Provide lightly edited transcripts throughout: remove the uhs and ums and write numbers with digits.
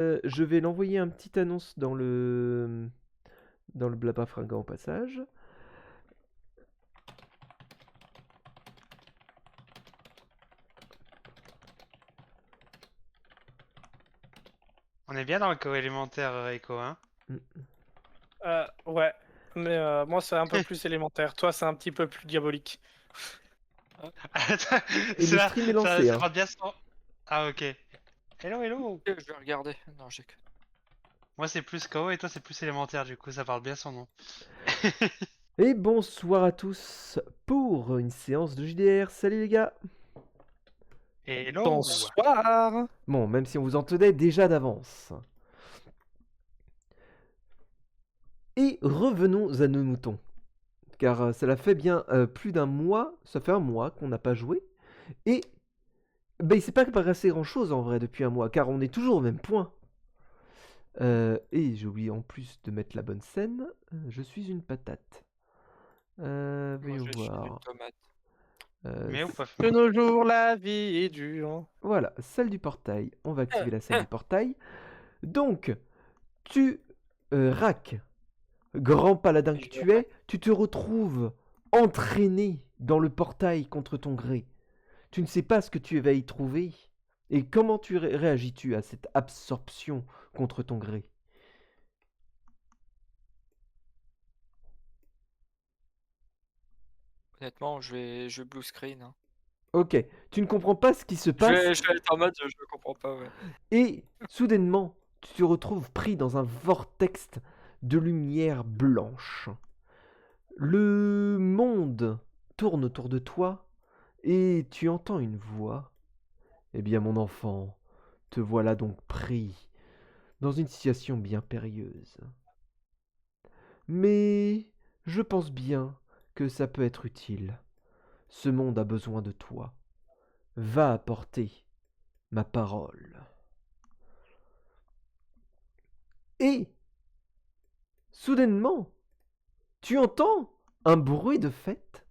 Je vais l'envoyer un petite annonce dans le blabla fringant au passage. On est bien dans le co élémentaire, Echo, hein? Mm. Ouais, mais moi c'est un peu plus élémentaire. Toi c'est un petit peu plus diabolique. Et le Ça, stream est ça, lancé, ça hein. parle bien son... Ah, ok. Hello, hello! Je vais regarder. Non, j'ai que. Moi, c'est plus KO et toi, c'est plus élémentaire, du coup, ça parle bien son nom. Et bonsoir à tous pour une séance de JDR. Salut les gars. Hello! Bonsoir. Bon, même si on vous entendait déjà d'avance. Et revenons à nos moutons. Car cela fait bien plus d'un mois, ça fait un mois qu'on n'a pas joué. Et ben, il s'est pas passé grand chose en vrai depuis un mois, car on est toujours au même point. Et j'ai oublié en plus de mettre la bonne scène. Je suis une patate. Moi, Voyons je suis une voir. tomate. Mais ou pas De nos jours la vie est dure. Voilà, salle du portail. On va activer la salle du portail. Donc, tu, Rack, grand paladin que tu es, tu te retrouves entraîné dans le portail contre ton gré. Tu ne sais pas ce que tu vas y trouver. Et comment tu réagis-tu à cette absorption contre ton gré? Honnêtement, je vais blue screen. Hein. Ok, tu ne comprends pas ce qui se passe Je vais être en mode, je comprends pas, ouais. et soudainement, tu te retrouves pris dans un vortex de lumière blanche. Le monde tourne autour de toi et tu entends une voix. Eh bien, mon enfant, te voilà donc pris dans une situation bien périlleuse. Mais je pense bien que ça peut être utile. Ce monde a besoin de toi. Va apporter ma parole. Et, soudainement, tu entends un bruit de fête.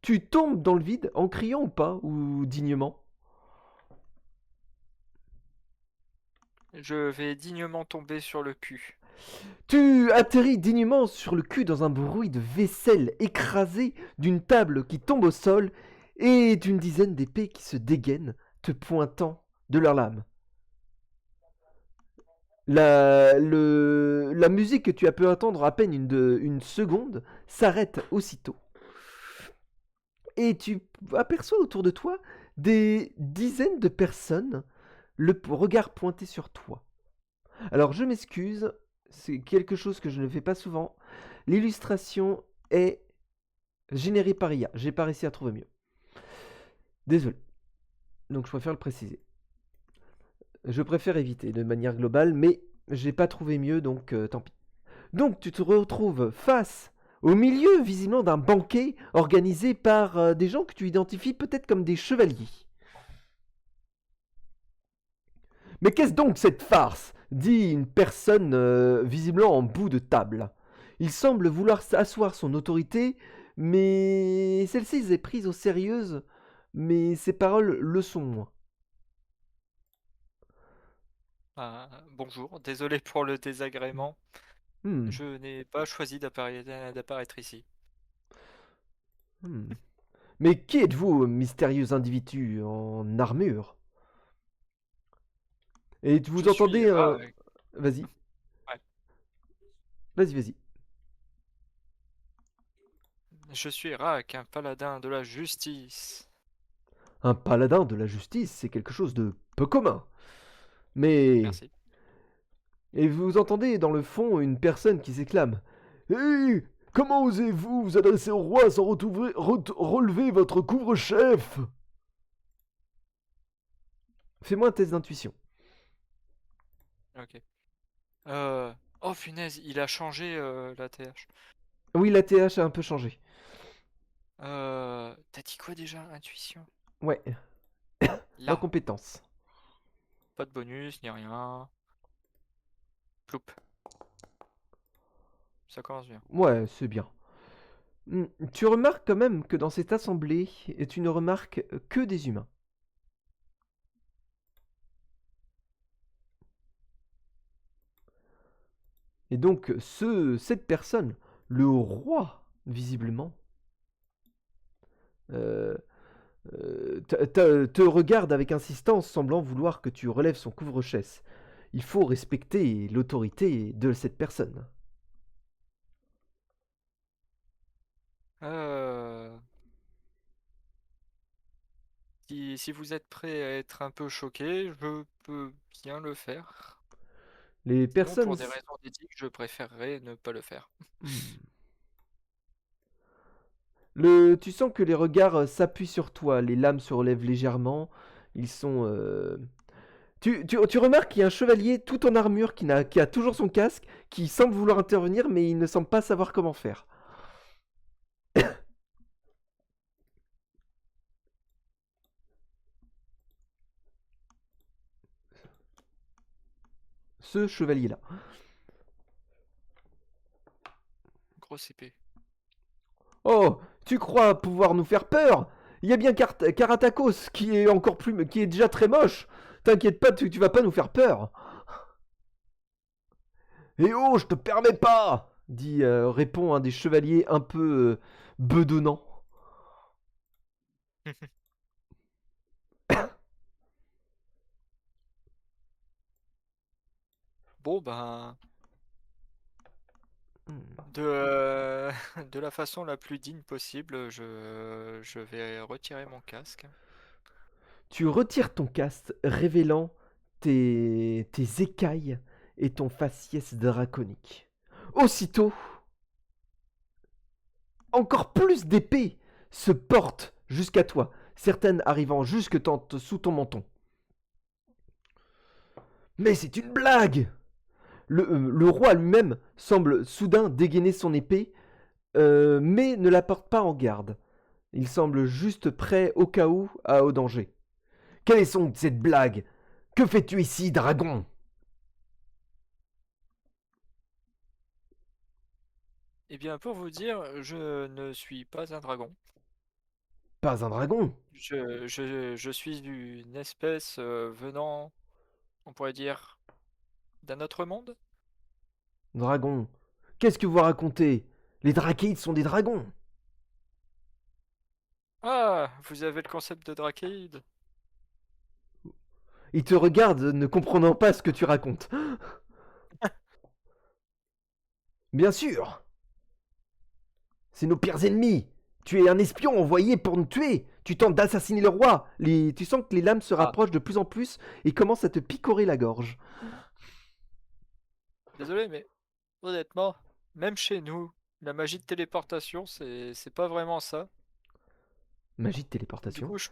Tu tombes dans le vide en criant ou pas, ou dignement. Je vais dignement tomber sur le cul. Tu atterris dignement sur le cul dans un bruit de vaisselle écrasée, d'une table qui tombe au sol et d'une dizaine d'épées qui se dégainent, te pointant de leurs lames. La musique que tu as pu entendre à peine une seconde s'arrête aussitôt. Et tu aperçois autour de toi des dizaines de personnes, le regard pointé sur toi. Alors je m'excuse, c'est quelque chose que je ne fais pas souvent. L'illustration est générée par IA. J'ai pas réussi à trouver mieux. Désolé. Donc je préfère le préciser. Je préfère éviter de manière globale, mais j'ai pas trouvé mieux, donc tant pis. Donc tu te retrouves face au milieu visiblement d'un banquet organisé par des gens que tu identifies peut-être comme des chevaliers. Mais qu'est-ce donc cette farce? Dit une personne visiblement en bout de table. Il semble vouloir asseoir son autorité, mais celle-ci est prise au sérieux, mais ses paroles le sont moins. Bonjour, désolé pour le désagrément. Hmm, Je n'ai pas choisi d'apparaître ici. hmm. Mais qui êtes-vous, mystérieux individu en armure? Et vous Je suis entendez un... Raak. Vas-y. Ouais. Vas-y. Je suis Raak, un paladin de la justice. Un paladin de la justice, c'est quelque chose de peu commun. Mais... Merci. Et vous entendez dans le fond une personne qui s'exclame. Hé, comment osez-vous vous adresser au roi sans relever votre couvre-chef? Fais-moi un test d'intuition. Ok. Oh punaise, il a changé la TH. Oui, la TH a un peu changé. T'as dit quoi déjà? Intuition? Ouais, Là. incompétence. Pas de bonus, ni rien. Ploup. Ça commence bien. Ouais, c'est bien. Tu remarques quand même que dans cette assemblée, tu ne remarques que des humains. Et donc, cette personne, le roi, visiblement, euh, te regarde avec insistance, semblant vouloir que tu relèves son couvre-chef. Il faut respecter l'autorité de cette personne. Euh, si vous êtes prêt à être un peu choqué, je peux bien le faire. Les Sinon, personnes... pour des raisons d'éthique, je préférerais ne pas le faire. Hmm. Tu sens que les regards s'appuient sur toi, les lames se relèvent légèrement, ils sont... Tu remarques qu'il y a un chevalier tout en armure qui a toujours son casque, qui semble vouloir intervenir, mais il ne semble pas savoir comment faire. Ce chevalier-là. Grosse épée. Oh, tu crois pouvoir nous faire peur? Il y a bien Karatakos qui est encore plus, qui est déjà très moche. T'inquiète pas, tu vas pas nous faire peur. Eh oh, je te permets pas, répond un des chevaliers un peu bedonnant. Bon, ben, Hmm. de la façon la plus digne possible, je vais retirer mon casque. Tu retires ton casque, révélant tes écailles et ton faciès draconique. Aussitôt, encore plus d'épées se portent jusqu'à toi, certaines arrivant jusque sous ton menton. Mais c'est une blague! Le roi lui-même semble soudain dégainer son épée, mais ne la porte pas en garde. Il semble juste prêt au cas où au danger. Quelle est donc cette blague? Que fais-tu ici, dragon? Eh bien, pour vous dire, je ne suis pas un dragon. Pas un dragon. Je suis une espèce venant, on pourrait dire, d'un autre monde. Dragon. Qu'est-ce que vous racontez? Les Drakéides sont des dragons. Ah, vous avez le concept de Drakeid. Ils te regardent, ne comprenant pas ce que tu racontes. Bien sûr. C'est nos pires ennemis. Tu es un espion envoyé pour nous tuer. Tu tentes d'assassiner le roi. Tu sens que les lames se Ah. rapprochent de plus en plus et commencent à te picorer la gorge. Désolé, mais honnêtement, même chez nous, la magie de téléportation, c'est pas vraiment ça. Magie de Du téléportation. coup, je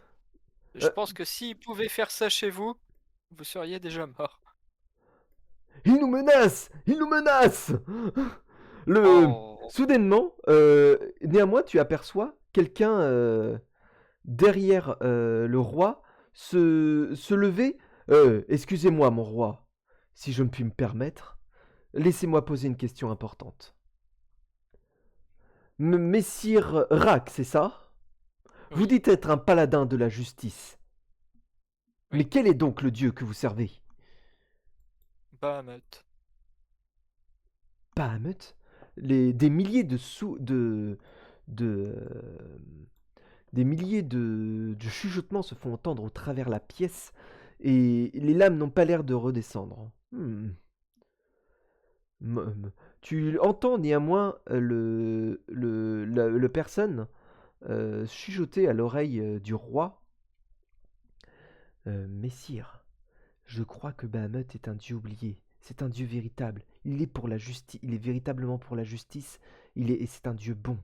Euh, pense que s'ils pouvaient faire ça chez vous, vous seriez déjà mort. Il nous menace. Il nous menace. Oh, Soudainement, néanmoins, tu aperçois quelqu'un derrière le roi se lever. Excusez-moi, mon roi, si je puis me permettre, laissez-moi poser une question importante. Messire Rack, c'est ça? Vous oui, dites être un paladin de la justice. Oui. Mais quel est donc le dieu que vous servez? Bahamut. Bahamut? Des milliers des milliers de chuchotements se font entendre au travers la pièce et les lames n'ont pas l'air de redescendre. Tu entends néanmoins le personne chuchoter à l'oreille du roi. Messire, je crois que Bahamut est un dieu oublié. C'est un dieu véritable. Il est pour la justice. Il est véritablement pour la justice. Et c'est un dieu bon.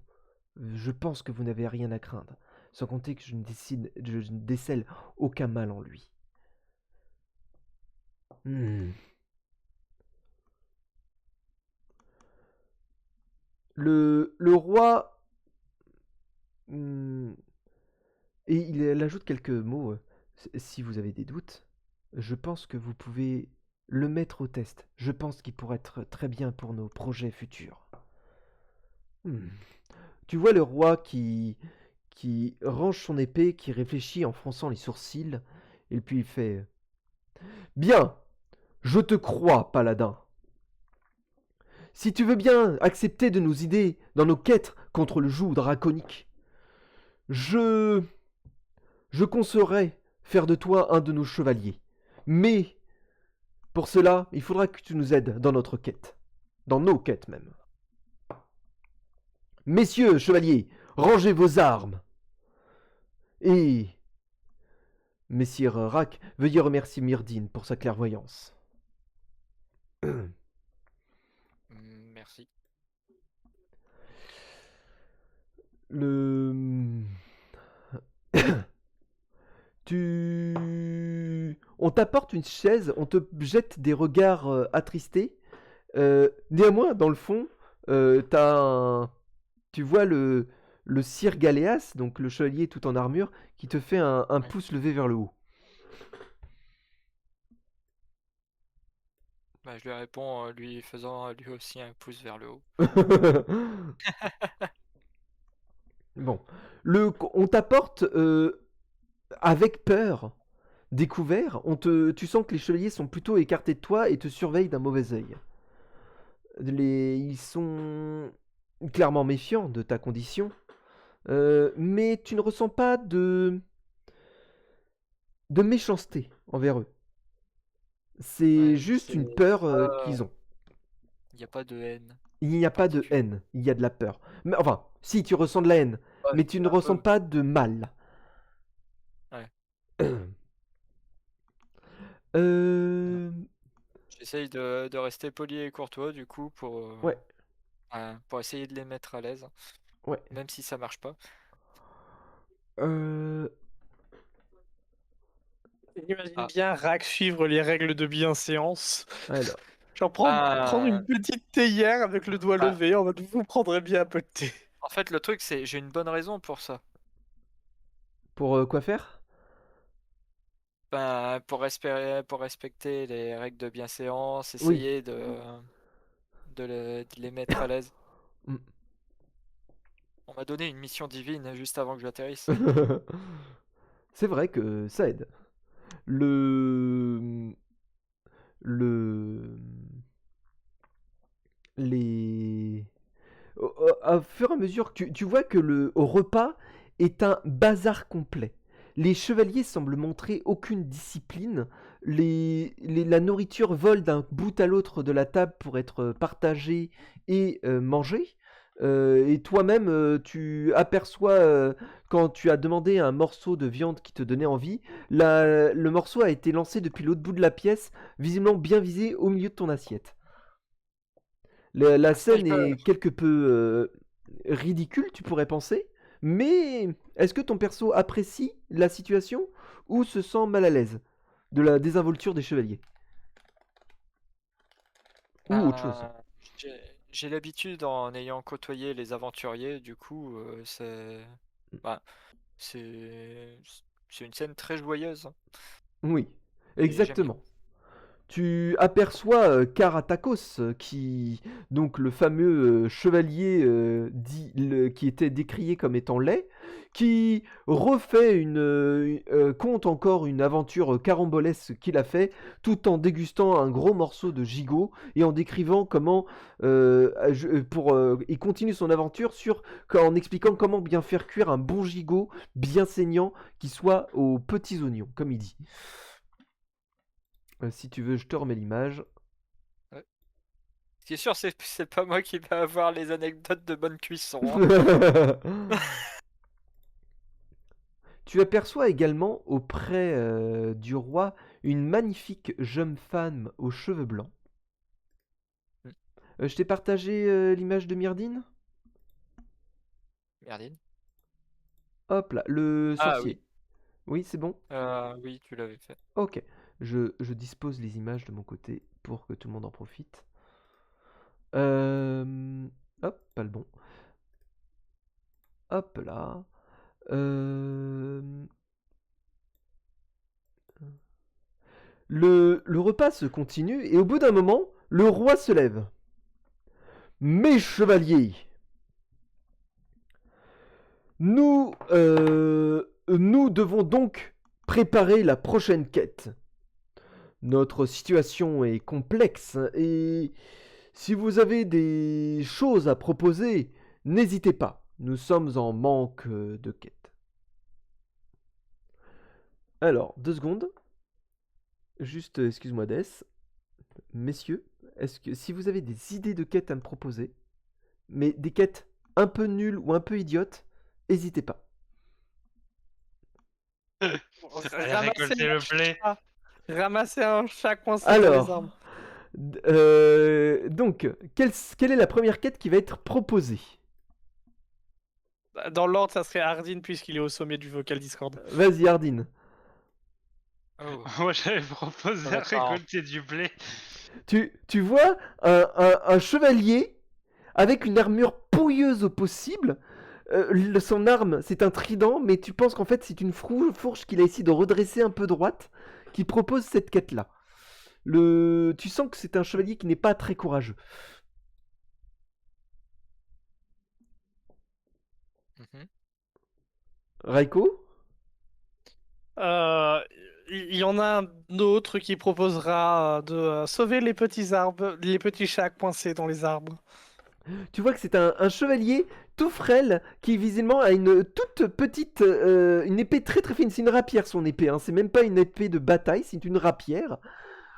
Je pense que vous n'avez rien à craindre. Sans compter que je ne décèle aucun mal en lui. Hmm. Le roi... hmm, et il ajoute quelques mots. Si vous avez des doutes, je pense que vous pouvez le mettre au test. Je pense qu'il pourrait être très bien pour nos projets futurs. Hmm. Tu vois le roi qui range son épée, qui réfléchit en fronçant les sourcils, et puis il fait « Bien, je te crois, paladin. si tu veux bien accepter de nous aider dans nos quêtes contre le joug draconique, je conseillerais faire de toi un de nos chevaliers. Mais pour cela, il faudra que tu nous aides dans notre quête. Dans nos quêtes même. Messieurs, chevaliers, rangez vos armes. Et Messire Rack, veuillez remercier Myrdine pour sa clairvoyance. Merci. On t'apporte une chaise, on te jette des regards attristés. Néanmoins, dans le fond, tu vois le sire Galéas, donc le chevalier tout en armure, qui te fait un pouce levé vers le haut. Bah, je lui réponds en lui faisant lui aussi un pouce vers le haut. Bon. On t'apporte avec peur, découvert, tu sens que les chevaliers sont plutôt écartés de toi et te surveillent d'un mauvais œil. Ils sont clairement méfiants de ta condition, mais tu ne ressens pas de méchanceté envers eux. C'est Ouais, juste une c'est peur pas- qu'ils ont. Il n'y a pas de haine. Il n'y a pas de haine, il y a de la peur. Mais enfin, si tu ressens de la haine, Ouais, mais tu ne un ressens peu. pas de mal. Ouais. Euh, J'essaye de rester poli et courtois du coup Ouais, pour essayer de les mettre à l'aise, ouais. même si ça marche pas. Euh, J'imagine Ah. bien Rack suivre les règles de bienséance. Alors, Genre prendre une petite théière avec le doigt Ah. levé en mode vous prendrez bien un peu de thé. En fait, le truc, c'est j'ai une bonne raison pour ça. pour quoi faire? Ben, pour respecter les règles de bienséance, Oui. essayer de les mettre à l'aise. Mm. On m'a donné une mission divine juste avant que j'atterrisse. C'est vrai que ça aide. Le... Les... Au fur et à mesure que tu vois que le repas est un bazar complet. Les chevaliers semblent montrer aucune discipline. La nourriture vole d'un bout à l'autre de la table pour être partagée et mangée. Et toi-même, tu aperçois, quand tu as demandé un morceau de viande qui te donnait envie, le morceau a été lancé depuis l'autre bout de la pièce, visiblement bien visé au milieu de ton assiette. La scène est quelque peu ridicule, tu pourrais penser, mais est-ce que ton perso apprécie la situation ou se sent mal à l'aise de la désinvolture des chevaliers? Ou autre chose. J'ai l'habitude en ayant côtoyé les aventuriers, du coup, bah, c'est une scène très joyeuse. Oui, Et j'aime bien. exactement. Tu aperçois Karatakos, donc le fameux chevalier qui était décrié comme étant laid, qui refait compte encore une aventure carambolesque qu'il a fait, tout en dégustant un gros morceau de gigot et en décrivant comment il continue son aventure en expliquant comment bien faire cuire un bon gigot bien saignant qui soit aux petits oignons, comme il dit. Si tu veux, je te remets l'image. Ce qui est sûr, c'est pas moi qui vais avoir les anecdotes de bonne cuisson. Hein. Tu aperçois également auprès du roi une magnifique jeune femme aux cheveux blancs. Je t'ai partagé l'image de Myrdine. Merdine. Hop là, le Ah sorcier. Oui, c'est bon? Oui, tu l'avais fait. Ok. Je dispose les images de mon côté pour que tout le monde en profite. Hop, pas le bon. Hop là. Le repas se continue et au bout d'un moment, le roi se lève. Mes chevaliers, nous devons donc préparer la prochaine quête. Notre situation est complexe et Si vous avez des choses à proposer, n'hésitez pas. Nous sommes en manque de quêtes. Alors, 2 secondes. Juste, excuse-moi, Dess. Messieurs, est-ce que si vous avez des idées de quêtes à me proposer, mais des quêtes un peu nulles ou un peu idiotes, n'hésitez pas. Allez récolter le blé. Ramasser un chat coincé dans les Alors, arbres. donc, quelle est la première quête qui va être proposée? Dans l'ordre, ça serait Hardin puisqu'il est au sommet du vocal Discord. Vas-y, Hardin. Oh. Moi j'avais proposé Ça va à pas, hein. récolter du blé. Tu vois un chevalier avec une armure pouilleuse au possible. Son arme, c'est un trident, mais tu penses qu'en fait, c'est une fourche qu'il a essayé de redresser un peu droite, qui propose cette quête-là. Tu sens que c'est un chevalier qui n'est pas très courageux. Mhm. Raiko? Il y en a un autre qui proposera de sauver les petits arbres, les petits chats coincés dans les arbres. Tu vois que c'est un chevalier tout frêle qui visiblement a une toute petite, une épée très très fine. C'est une rapière son épée, hein. C'est même pas une épée de bataille, c'est une rapière.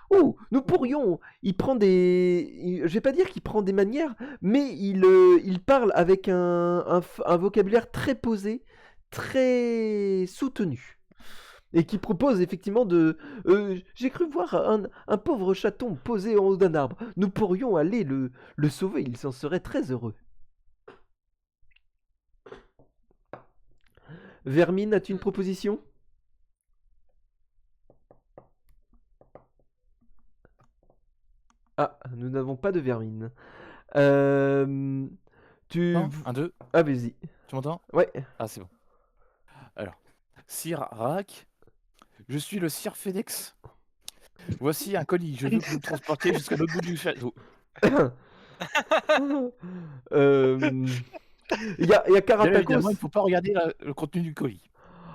Oh, nous pourrions. Il prend je vais pas dire qu'il prend des manières, mais il parle avec un vocabulaire très posé, très soutenu. Et qui propose effectivement j'ai cru voir un pauvre chaton posé en haut d'un arbre. Nous pourrions aller le sauver, il s'en serait très heureux. Vermine, as-tu une proposition? Ah, nous n'avons pas de Vermine. Tu... Non, 1, 2, Ah, vas-y. tu m'entends? Ouais. Ah, c'est bon. Alors, Sir Rak, je suis le Sir Phoenix. Voici un colis, je veux que vous le transportiez jusqu'à l'autre bout du château. Il y a Bien Carapacos. évidemment, il ne faut pas regarder le contenu du colis.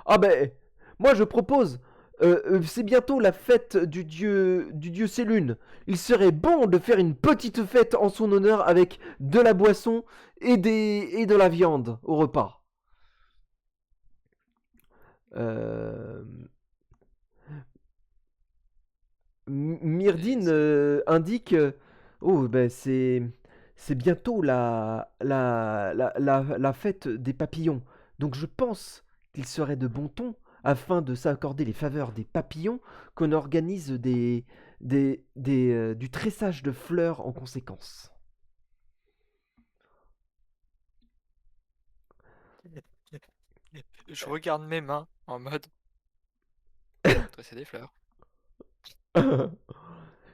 Ah ben, moi je propose, c'est bientôt la fête du dieu Sélune. Il serait bon de faire une petite fête en son honneur avec de la boisson et de la viande au repas. Myrdine indique, oh ben c'est bientôt la fête des papillons. Donc je pense qu'il serait de bon ton, afin de s'accorder les faveurs des papillons, qu'on organise du tressage de fleurs en conséquence. Je regarde mes mains en mode tresser des fleurs.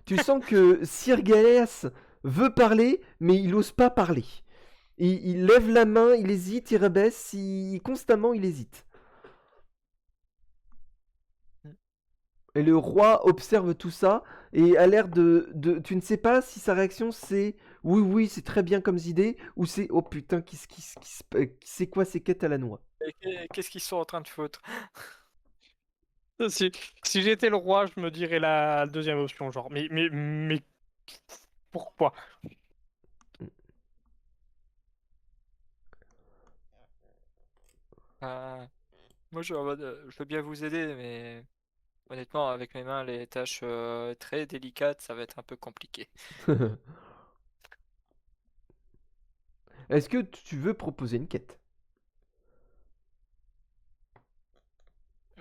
Tu sens que Sir Gaeas veut parler, mais il n'ose pas parler. Il lève la main, il hésite, il rebaisse, constamment il hésite. Et le roi observe tout ça et a l'air tu ne sais pas si sa réaction c'est oui, oui, c'est très bien comme idée ou c'est oh putain, c'est quoi ces quêtes à la noix. Qu'est-ce qu'ils sont en train de foutre? Si j'étais le roi, je me dirais la deuxième option, genre. Mais pourquoi? Moi, je suis en mode, je veux bien vous aider, mais honnêtement, avec mes mains, les tâches très délicates, ça va être un peu compliqué. Est-ce que tu veux proposer une quête?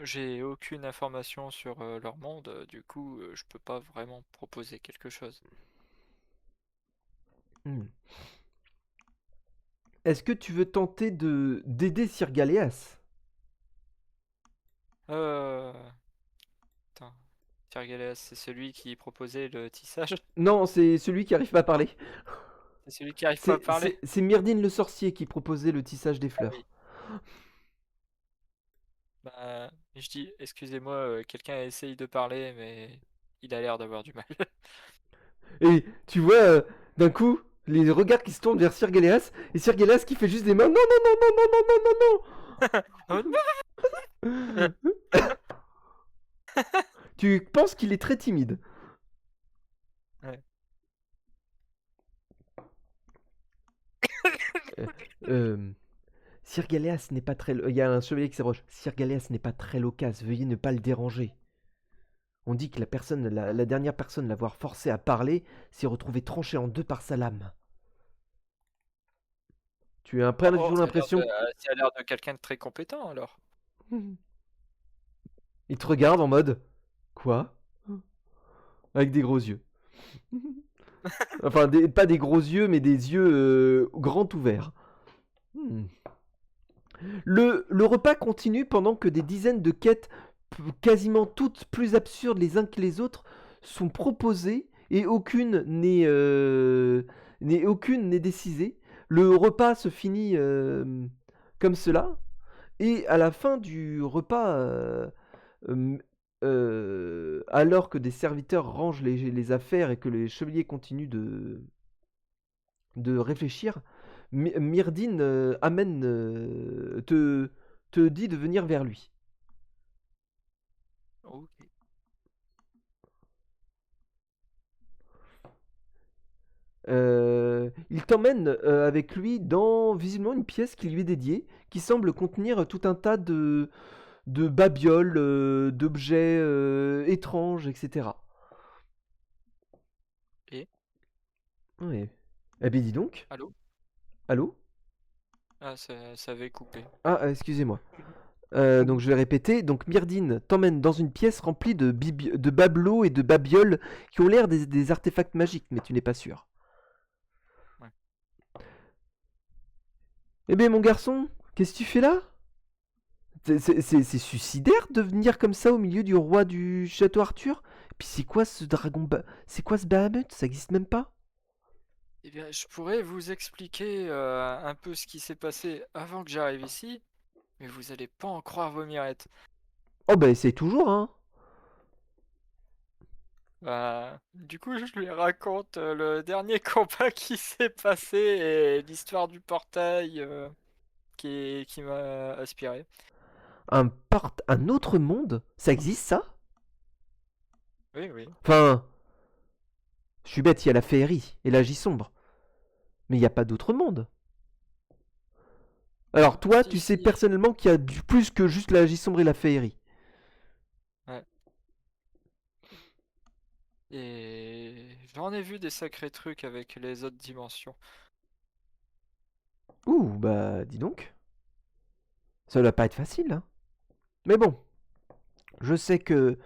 J'ai aucune information sur leur monde, du coup, je peux pas vraiment proposer quelque chose. Est-ce que tu veux tenter d'aider Sir Gaeas? Attends. Sir Gaeas, c'est celui qui proposait le tissage? Non, c'est celui qui arrive pas à parler. C'est celui qui arrive pas à parler? C'est Myrdine le sorcier qui proposait le tissage des fleurs. Oui. Bah, je dis, excusez-moi, quelqu'un essaye de parler, mais il a l'air d'avoir du mal. Et tu vois, d'un coup, les regards qui se tournent vers Sir Gaeas, et Sir Gaeas qui fait juste des mains. Non, non, non, non, non, non, non, non, non. Tu penses qu'il est très timide. Ouais. Sir Galéas n'est pas très... Il y a un chevalier qui s'approche. Sir Galéas n'est pas très loquace, veuillez ne pas le déranger. On dit que la dernière personne l'avoir forcé à parler s'est retrouvée tranchée en deux par sa lame. Tu as un peu toujours l'impression... Ça a l'air de quelqu'un de très compétent alors. Il te regarde en mode... Quoi? Avec des gros yeux. Enfin, pas des gros yeux, mais des yeux grands ouverts. Le repas continue pendant que des dizaines de quêtes, quasiment toutes plus absurdes les uns que les autres, sont proposées et aucune n'est décisée. Le repas se finit comme cela, et à la fin du repas, alors que des serviteurs rangent les affaires et que les chevaliers continuent de réfléchir, Myrdine te dit de venir vers lui. Ok. Il t'emmène avec lui dans visiblement une pièce qui lui est dédiée, qui semble contenir tout un tas de babioles, d'objets étranges, etc. Et Ouais. Eh bien, dis donc. Allô? Allô? Ah, ça avait coupé. Ah, excusez-moi. Donc je vais répéter. Donc Myrdine t'emmène dans une pièce remplie de babelots et de babioles qui ont l'air des artefacts magiques, mais tu n'es pas sûr. Ouais. Eh bien mon garçon, qu'est-ce que tu fais là? C'est suicidaire de venir comme ça au milieu du roi du château Arthur? Et puis c'est quoi ce dragon c'est quoi ce Bahamut? Ça existe même pas? Eh bien, je pourrais vous expliquer un peu ce qui s'est passé avant que j'arrive ici, mais vous allez pas en croire vos mirettes. Oh bah essaye toujours, hein. Du coup, je lui raconte le dernier combat qui s'est passé et l'histoire du portail qui m'a aspiré. Un autre monde? Ça existe ça? Oui, oui. Enfin, je suis bête, il y a la féerie et la sombre. Mais il n'y a pas d'autre monde. Alors toi, Si, tu sais si. personnellement qu'il y a plus que juste la sombre et la féerie. Ouais. Et j'en ai vu des sacrés trucs avec les autres dimensions. Ouh, bah dis donc. Ça doit pas être facile, hein. Mais bon, je sais que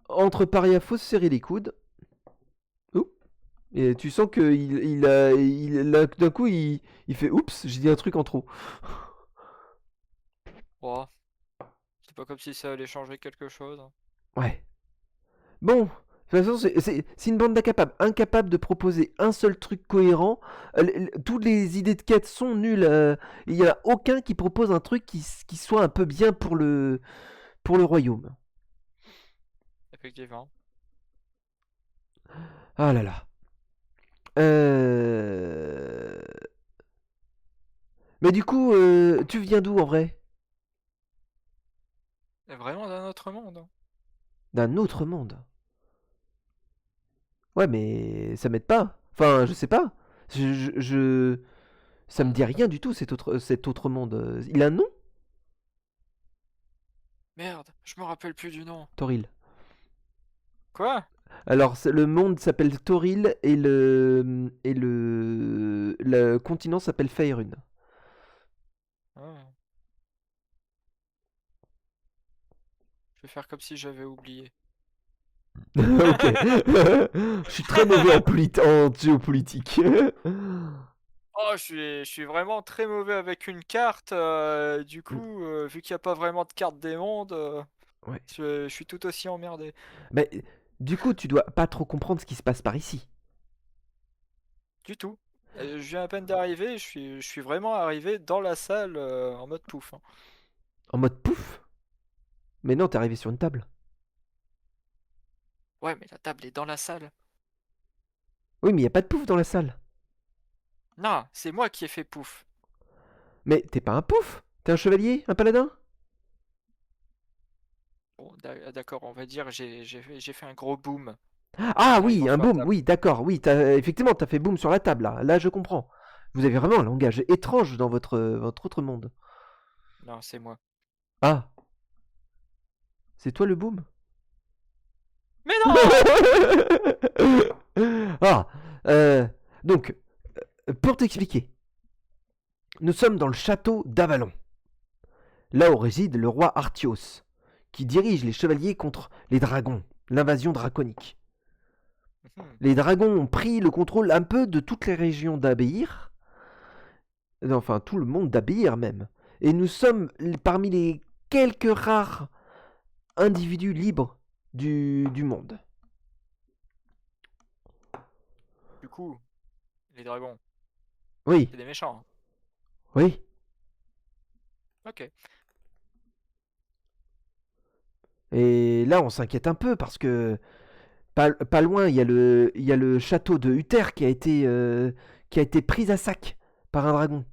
entre paria faut se serrer les coudes. Ouh. Et tu sens que d'un coup il fait oups, j'ai dit un truc en trop. Oh, c'est pas comme si ça allait changer quelque chose. Ouais. Bon, de toute façon, c'est une bande incapables de proposer un seul truc cohérent. Toutes les idées de quête sont nulles. Il n'y en a aucun qui propose un truc qui soit un peu bien pour le royaume. Effectivement. Ah là là. Mais du coup, tu viens d'où en vrai? Et vraiment d'un autre monde. D'un autre monde. Ouais, mais ça m'aide pas. Enfin, je sais pas. Ça me dit rien du tout, cet autre monde. Il a un nom? Merde, je me rappelle plus du nom. Toril. Quoi? Alors, le monde s'appelle Toril et le continent s'appelle Faerun. Ah. Je vais faire comme si j'avais oublié. Ok. Je suis très mauvais en géopolitique. Oh, je suis vraiment très mauvais avec une carte. Du coup, vu qu'il n'y a pas vraiment de carte des mondes, Ouais. je suis tout aussi emmerdé. Mais du coup, tu dois pas trop comprendre ce qui se passe par ici. Du tout. Je viens à peine d'arriver, je suis vraiment arrivé dans la salle en mode pouf, hein. En mode pouf. Mais non, t'es arrivé sur une table. Ouais, mais la table est dans la salle. Oui, mais y a pas de pouf dans la salle. Non, c'est moi qui ai fait pouf. Mais t'es pas un pouf. T'es un chevalier, un paladin. Bon, d'accord, on va dire j'ai fait un gros boom. Ah oui, Arrivant un sur la boom. table. Oui, d'accord. Oui, effectivement, t'as fait boom sur la table là. Là, je comprends. Vous avez vraiment un langage étrange dans votre autre monde. Non, c'est moi. Ah, c'est toi le boom? Mais non! Ah, donc, pour t'expliquer, nous sommes dans le château d'Avalon, là où réside le roi Arthios, qui dirige les chevaliers contre les dragons, l'invasion draconique. Les dragons ont pris le contrôle un peu de toutes les régions d'Abeir, enfin tout le monde d'Abeir même, et nous sommes parmi les quelques rares individus libres du monde. Du coup, les dragons, Oui, c'est des méchants. oui. Ok. Et là, on s'inquiète un peu parce que pas loin, il y a le château de Uther qui a été pris à sac par un dragon.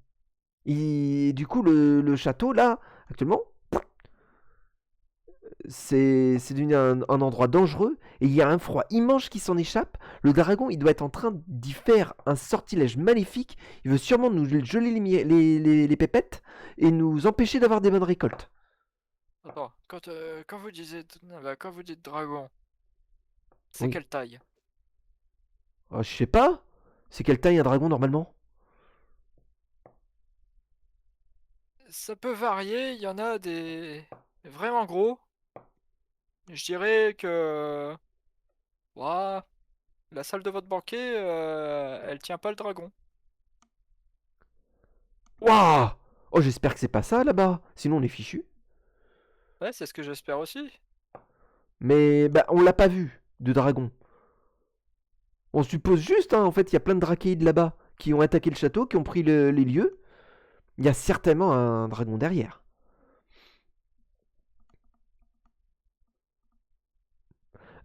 Du coup, le château, là, actuellement, c'est devenu un endroit dangereux et il y a un froid immense qui s'en échappe. Le dragon, il doit être en train d'y faire un sortilège maléfique. Il veut sûrement nous geler les pépettes et nous empêcher d'avoir des bonnes récoltes. Attends, quand vous quand vous dites dragon, c'est Oui. quelle taille? Je sais pas. C'est quelle taille un dragon normalement? Ça peut varier, il y en a des vraiment gros. Je dirais que ouah, la salle de votre banquet, elle tient pas le dragon. Waouh! Oh, j'espère que c'est pas ça là-bas. Sinon, on est fichu. Ouais, c'est ce que j'espère aussi. Mais bah, on l'a pas vu de dragon. On suppose juste, hein, en fait, il y a plein de drachéides là-bas qui ont attaqué le château, qui ont pris les lieux. Il y a certainement un dragon derrière.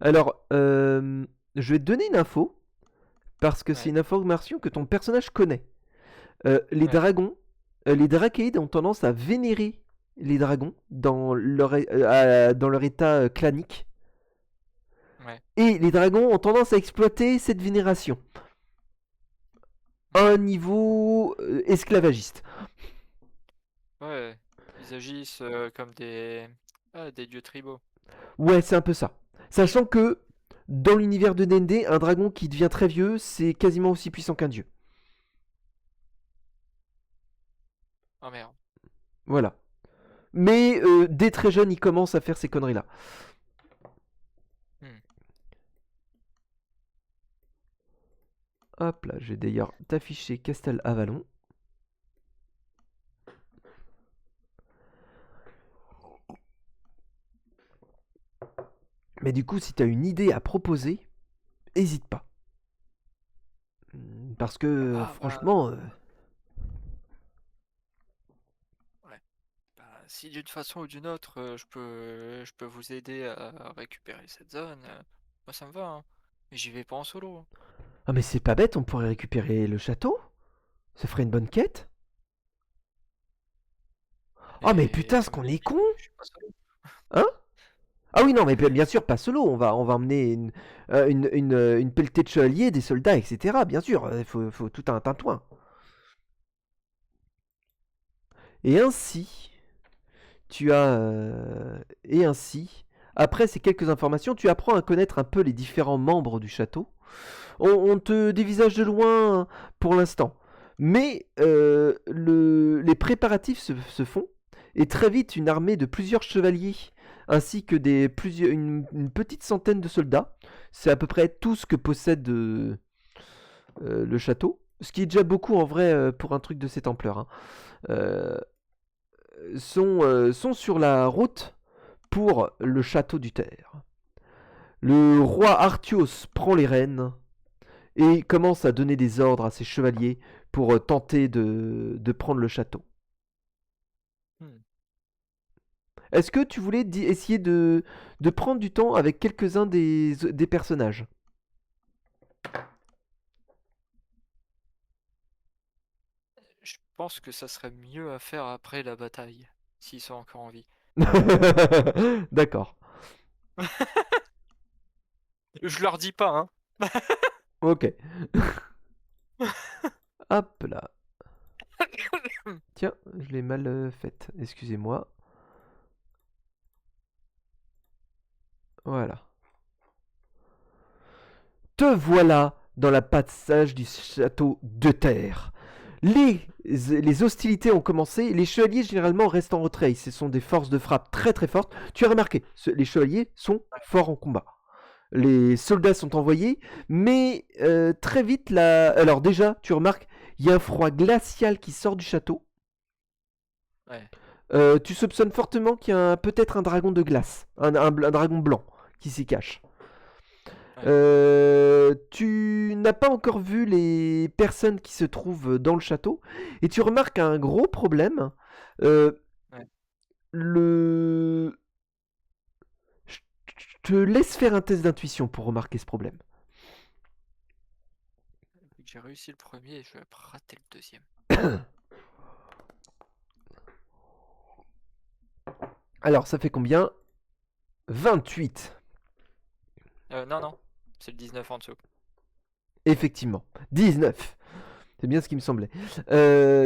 Alors, je vais te donner une info, parce que c'est Ouais. une information que ton personnage connaît. Les Ouais. dragons, les drachéides ont tendance à vénérer les dragons dans leur état clanique. Ouais. Et les dragons ont tendance à exploiter cette vénération à un niveau esclavagiste. Ouais. Ils agissent comme des dieux tribaux. Ouais, c'est un peu ça. Sachant que dans l'univers de D&D, un dragon qui devient très vieux, c'est quasiment aussi puissant qu'un dieu. Oh merde. Voilà. Mais dès très jeune, il commence à faire ces conneries-là. Hmm. Hop là, je vais d'ailleurs t'afficher Castel Avalon. Mais du coup, si t'as une idée à proposer, hésite pas. Parce que Ah, franchement, si d'une façon ou d'une autre, je peux vous aider à récupérer cette zone, moi ça me va, hein. Mais j'y vais pas en solo. ah mais c'est pas bête, on pourrait récupérer le château. Ça ferait une bonne quête. Oh mais putain, ce comme qu'on je est dis, con. je suis pas solo. Hein? Ah oui, non, mais bien sûr, pas solo. On va emmener une pelletée de chevaliers, des soldats, etc. Bien sûr, il faut tout un tintouin. Et ainsi, et ainsi, après ces quelques informations, tu apprends à connaître un peu les différents membres du château. On te dévisage de loin pour l'instant. Mais les préparatifs se font. Et très vite, une armée de plusieurs chevaliers ainsi que une petite centaine de soldats. C'est à peu près tout ce que possède le château. Ce qui est déjà beaucoup en vrai pour un truc de cette ampleur. Hein. Sont sur la route pour le château d'Uther. Le roi Arthios prend les rênes et commence à donner des ordres à ses chevaliers pour tenter de prendre le château. Est-ce que tu voulais essayer de prendre du temps avec quelques-uns des personnages? Je pense que ça serait mieux à faire après la bataille, s'ils sont encore en vie. D'accord. Je leur dis pas, hein. Ok. Hop là. Tiens, je l'ai mal faite. Excusez-moi. Voilà. Te voilà dans la passage du château de terre. Les hostilités ont commencé. Les chevaliers généralement restent en retrait. Ce sont des forces de frappe très très fortes. Tu as remarqué, les chevaliers sont forts en combat. Les soldats sont envoyés, mais très vite alors déjà, tu remarques, il y a un froid glacial qui sort du château. Ouais. Tu soupçonnes fortement qu'il y a peut-être un dragon de glace, un dragon blanc qui s'y cache. Tu n'as pas encore vu les personnes qui se trouvent dans le château et tu remarques un gros problème. Je te laisse faire un test d'intuition pour remarquer ce problème. Vu que j'ai réussi le premier, je vais rater le deuxième. Alors, ça fait combien? 28. Non, c'est le 19 en dessous. Effectivement. 19. C'est bien ce qui me semblait.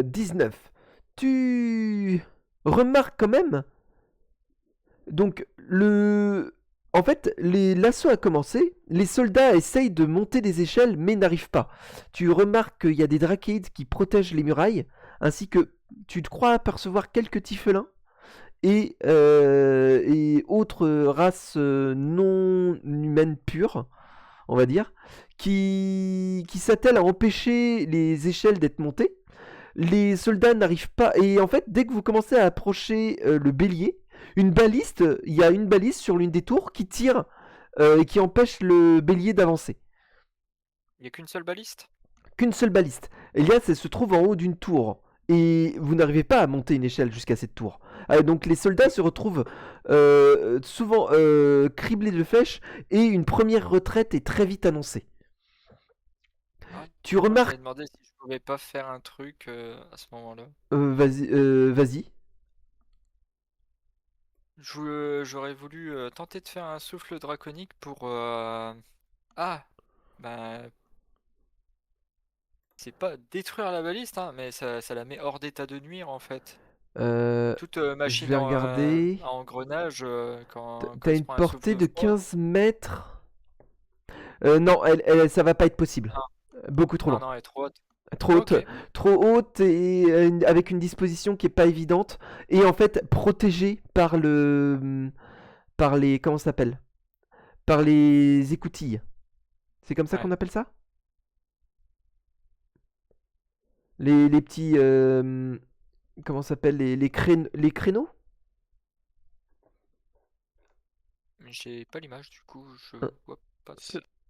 19. Tu remarques quand même. Donc, en fait, l'assaut a commencé. Les soldats essayent de monter des échelles, mais n'arrivent pas. Tu remarques qu'il y a des drakéides qui protègent les murailles, ainsi que tu te crois apercevoir quelques tifelins et autres races non humaines pures, on va dire, qui s'attellent à empêcher les échelles d'être montées. Les soldats n'arrivent pas. Et en fait, dès que vous commencez à approcher le bélier, il y a une baliste sur l'une des tours qui tire et qui empêche le bélier d'avancer. Il n'y a qu'une seule baliste? Qu'une seule baliste. Elias, elle se trouve en haut d'une tour. Et vous n'arrivez pas à monter une échelle jusqu'à cette tour. Donc les soldats se retrouvent souvent criblés de flèches et une première retraite est très vite annoncée. Tu remarques... Je me demandé si je pouvais pas faire un truc à ce moment-là. Vas-y. J'aurais voulu tenter de faire un souffle draconique pour... c'est pas détruire la baliste, hein, mais ça la met hors d'état de nuire en fait. Toute machine je vais regarder. à engrenage, quand T'as il se une prend un portée souffle de froid. 15 mètres. Non, ça va pas être possible. Beaucoup trop loin. Non, elle est trop haute. Trop haute, Ok. trop haute et avec une disposition qui est pas évidente et en fait protégée par les comment ça s'appelle, par les écoutilles. C'est comme ça qu'on appelle ça? Les petits comment ça s'appelle, les créneaux? J'ai pas l'image du coup, je vois pas.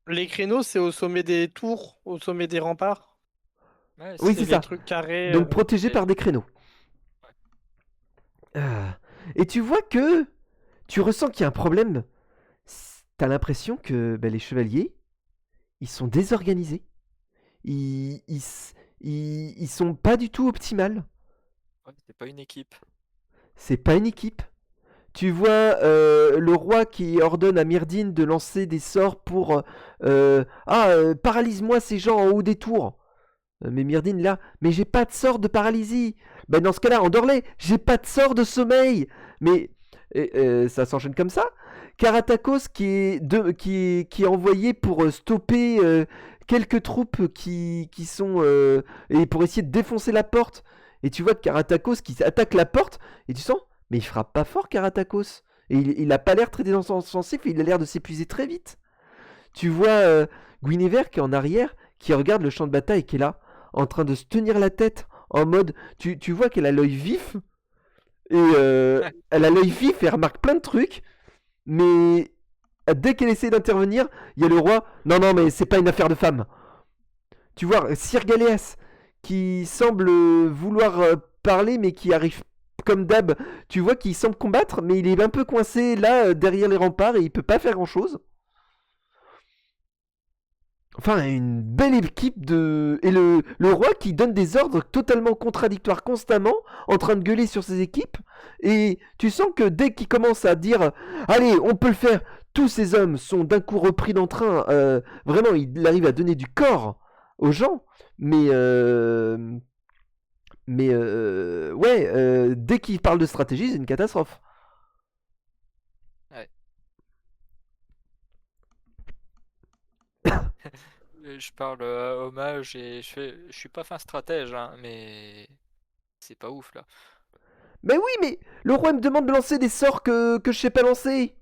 Les créneaux, c'est au sommet des tours, au sommet des remparts. Ouais, Oui, c'est les ça. trucs carrés. Donc protégé par des créneaux. Et tu vois que tu ressens qu'il y a un problème. T'as l'impression que les chevaliers, ils sont désorganisés. Ils sont pas du tout optimales. Ouais, c'est pas une équipe. C'est pas une équipe. Tu vois le roi qui ordonne à Myrdine de lancer des sorts pour paralyse-moi ces gens en haut des tours. Mais Myrdine là, mais j'ai pas de sort de paralysie. Ben dans ce cas-là, endors-les. J'ai pas de sort de sommeil. Mais ça s'enchaîne comme ça. Karatakos qui est envoyé pour stopper quelques troupes qui sont et pour essayer de défoncer la porte. Et tu vois Karatakos qui attaque la porte et tu sens, mais il frappe pas fort Karatakos. Et il a pas l'air très défensif, il a l'air de s'épuiser très vite. Tu vois Guinevere qui est en arrière, qui regarde le champ de bataille, qui est là, en train de se tenir la tête, en mode, tu vois qu'elle a l'œil vif, et elle a l'œil vif et elle remarque plein de trucs, mais dès qu'elle essaie d'intervenir, il y a le roi, non, mais c'est pas une affaire de femme. Tu vois, Sir Galéas, qui semble vouloir parler, mais qui arrive comme d'hab, tu vois qu'il semble combattre, mais il est un peu coincé là, derrière les remparts, et il peut pas faire grand-chose. Enfin, une belle équipe de... Et le roi qui donne des ordres totalement contradictoires constamment, en train de gueuler sur ses équipes. Et tu sens que dès qu'il commence à dire « Allez, on peut le faire !» Tous ces hommes sont d'un coup repris d'entrain. Vraiment, il arrive à donner du corps aux gens. Mais Mais ouais, dès qu'il parle de stratégie, c'est une catastrophe. Je parle hommage et je suis pas fin stratège, hein, mais c'est pas ouf là. Mais oui, mais le roi me demande de lancer des sorts que je sais pas lancer.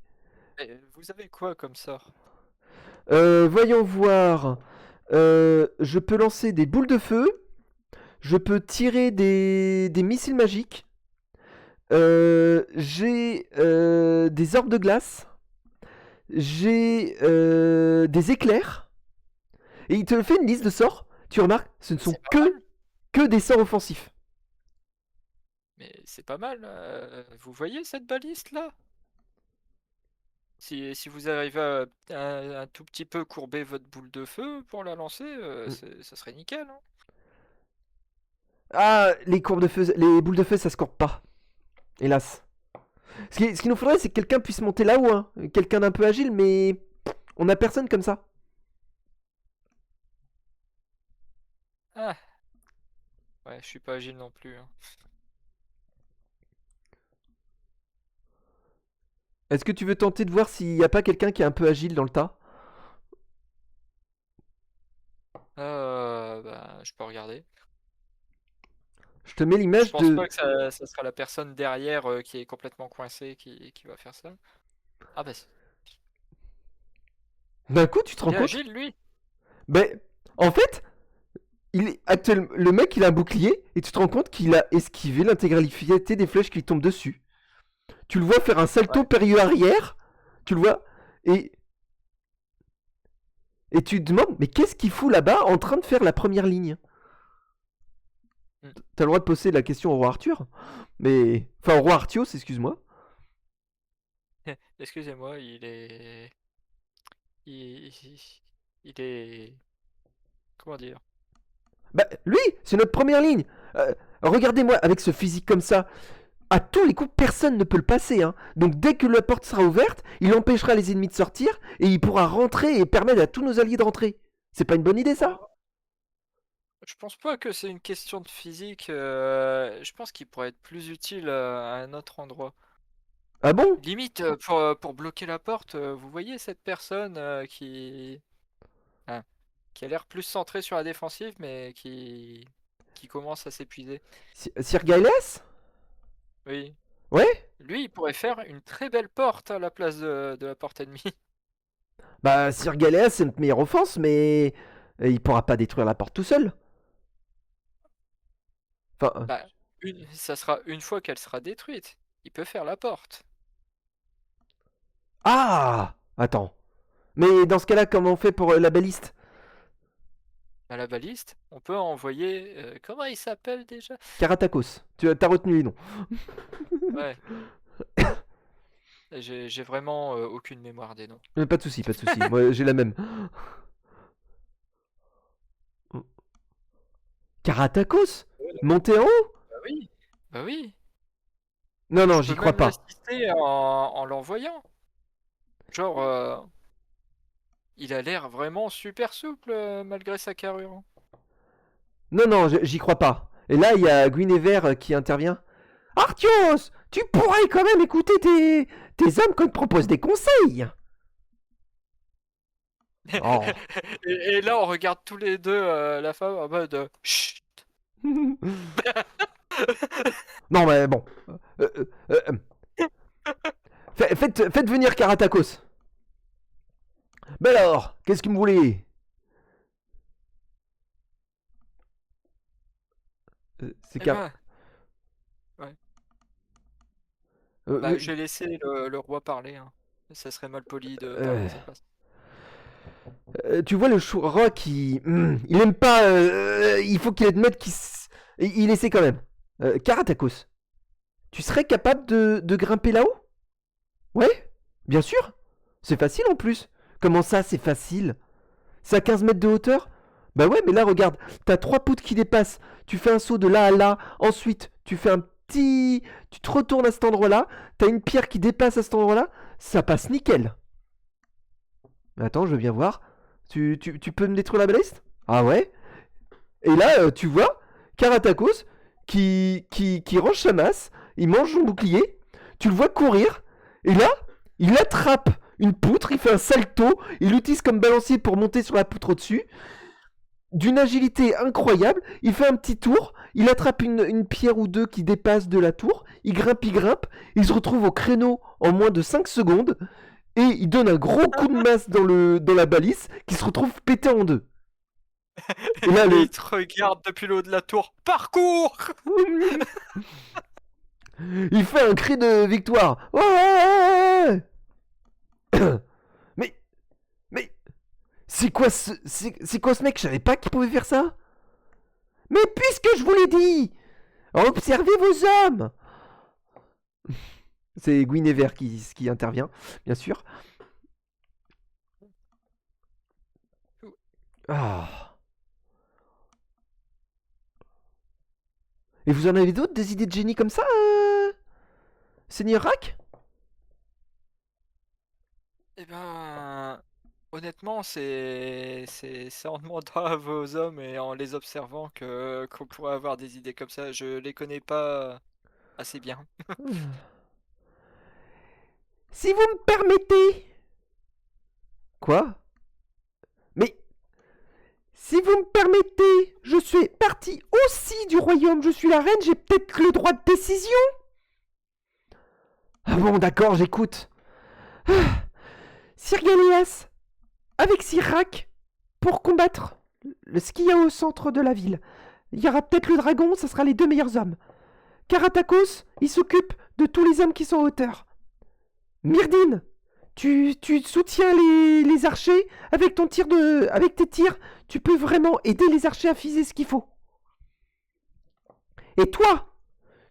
Vous avez quoi comme sort? Voyons voir. Je peux lancer des boules de feu. Je peux tirer des missiles magiques. J'ai des orbes de glace. J'ai des éclairs. Et il te fait une liste de sorts. Tu remarques, ce ne sont C'est pas mal. que des sorts offensifs. Mais c'est pas mal. Vous voyez cette baliste là? Si vous arrivez à un tout petit peu courber votre boule de feu pour la lancer, ça serait nickel, hein. Ah, les courbes de feu, les boules de feu, ça se courbe pas. Hélas. Ce qu'il nous faudrait, c'est que quelqu'un puisse monter là-haut. Hein. Quelqu'un d'un peu agile, mais on a personne comme ça. Ah. Ouais, je suis pas agile non plus, hein. Est-ce que tu veux tenter de voir s'il n'y a pas quelqu'un qui est un peu agile dans le tas? Bah, je peux regarder. Je te mets Je l'image pense de... pas que ça sera la personne derrière qui est complètement coincée qui va faire ça. Ah bah, D'un coup, tu te rends il est compte? agile lui. Ben, en fait, le mec, il a un bouclier, et tu te rends compte qu'il a esquivé l'intégralité des flèches qui lui tombent dessus. Tu le vois faire un salto Ouais. périlleux arrière, tu le vois, et tu te demandes, mais qu'est-ce qu'il fout là-bas en train de faire la première ligne? Mm. T'as le droit de poser la question au roi Arthur, mais... Enfin, au roi Arthios, excuse-moi. Excusez-moi, il est... Il est... Comment dire? Bah, lui, c'est notre première ligne. Regardez-moi, avec ce physique comme ça, à tous les coups, personne ne peut le passer. Hein. Donc dès que la porte sera ouverte, il empêchera les ennemis de sortir et il pourra rentrer et permettre à tous nos alliés de rentrer. C'est pas une bonne idée, ça? Je pense pas que c'est une question de physique. Je pense qu'il pourrait être plus utile à un autre endroit. Ah bon? Limite, pour bloquer la porte, vous voyez cette personne qui a l'air plus centrée sur la défensive, mais qui commence à s'épuiser. Sir Gaeles? Oui. Ouais? Lui, il pourrait faire une très belle porte à la place de la porte ennemie. Bah, Sir Gaeles, c'est notre meilleure offense, mais il pourra pas détruire la porte tout seul. Enfin, Bah, ça sera une fois qu'elle sera détruite. Il peut faire la porte. Ah! Attends. Mais dans ce cas-là, comment on fait pour la baliste? À la baliste, on peut envoyer... comment il s'appelle déjà? Karatakos. T'as retenu les noms. Ouais. J'ai vraiment aucune mémoire des noms. Pas de soucis, pas de soucis. Moi, j'ai la même. Karatakos? Monter en haut? Bah oui. Bah oui. Non, non, Je j'y peux crois même pas. l'assister en l'envoyant. Genre, il a l'air vraiment super souple malgré sa carrure. Non, non, j'y crois pas. Et là, il y a Guinevere qui intervient. Arthios, tu pourrais quand même écouter tes hommes quand ils te proposent des conseils. Oh. Et là, on regarde tous les deux la femme en mode chut. Non, mais bon. Faites venir Karatakos. Ben alors, qu'est-ce que vous voulez? C'est Eh Car... ben, oui. j'ai laissé le roi parler, hein. Ça serait mal poli de parler à sa place. Tu vois le roi qui... il aime pas... il faut qu'il admette il essaie quand même. Karatakos, tu serais capable de grimper là-haut? Ouais, bien sûr. C'est facile en plus. Comment ça, c'est facile? C'est à 15 mètres de hauteur? Bah ouais, mais là, regarde, t'as 3 poutres qui dépassent. Tu fais un saut de là à là. Ensuite, tu fais un petit... Tu te retournes à cet endroit-là. T'as une pierre qui dépasse à cet endroit-là. Ça passe nickel. Attends, je veux bien voir. Tu peux me détruire la baliste? Ah ouais? Et là, tu vois, Karatakos, qui range sa masse, il mange son bouclier, tu le vois courir, et là, il attrape une poutre, il fait un salto, il l'utilise comme balancier pour monter sur la poutre au-dessus, d'une agilité incroyable, il fait un petit tour, il attrape une pierre ou deux qui dépasse de la tour, il grimpe, il se retrouve au créneau en moins de 5 secondes, et il donne un gros coup de masse dans la balise, qui se retrouve pété en deux. Et là, il te regarde depuis le haut de la tour. Parcours. Il fait un cri de victoire. Ouais. Mais c'est quoi ce mec? Je savais pas qu'il pouvait faire ça. Mais puisque je vous l'ai dit, observez vos hommes. C'est Guinevere qui intervient, bien sûr. Ah. Et vous en avez d'autres, des idées de génie comme ça, Seigneur Rack? Eh ben, honnêtement, c'est en demandant à vos hommes et en les observant qu'on pourrait avoir des idées comme ça. Je les connais pas assez bien. Si vous me permettez. Quoi? Mais si vous me permettez, je suis partie aussi du royaume, je suis la reine, j'ai peut-être le droit de décision. Ah bon, d'accord, j'écoute. Sir Galias, avec Sirac, pour combattre ce qu'il y a au centre de la ville. Il y aura peut-être le dragon, ça sera les 2 meilleurs hommes. Karatakos, il s'occupe de tous les hommes qui sont en hauteur. Myrdine, tu soutiens les archers avec avec tes tirs, tu peux vraiment aider les archers à viser ce qu'il faut. Et toi,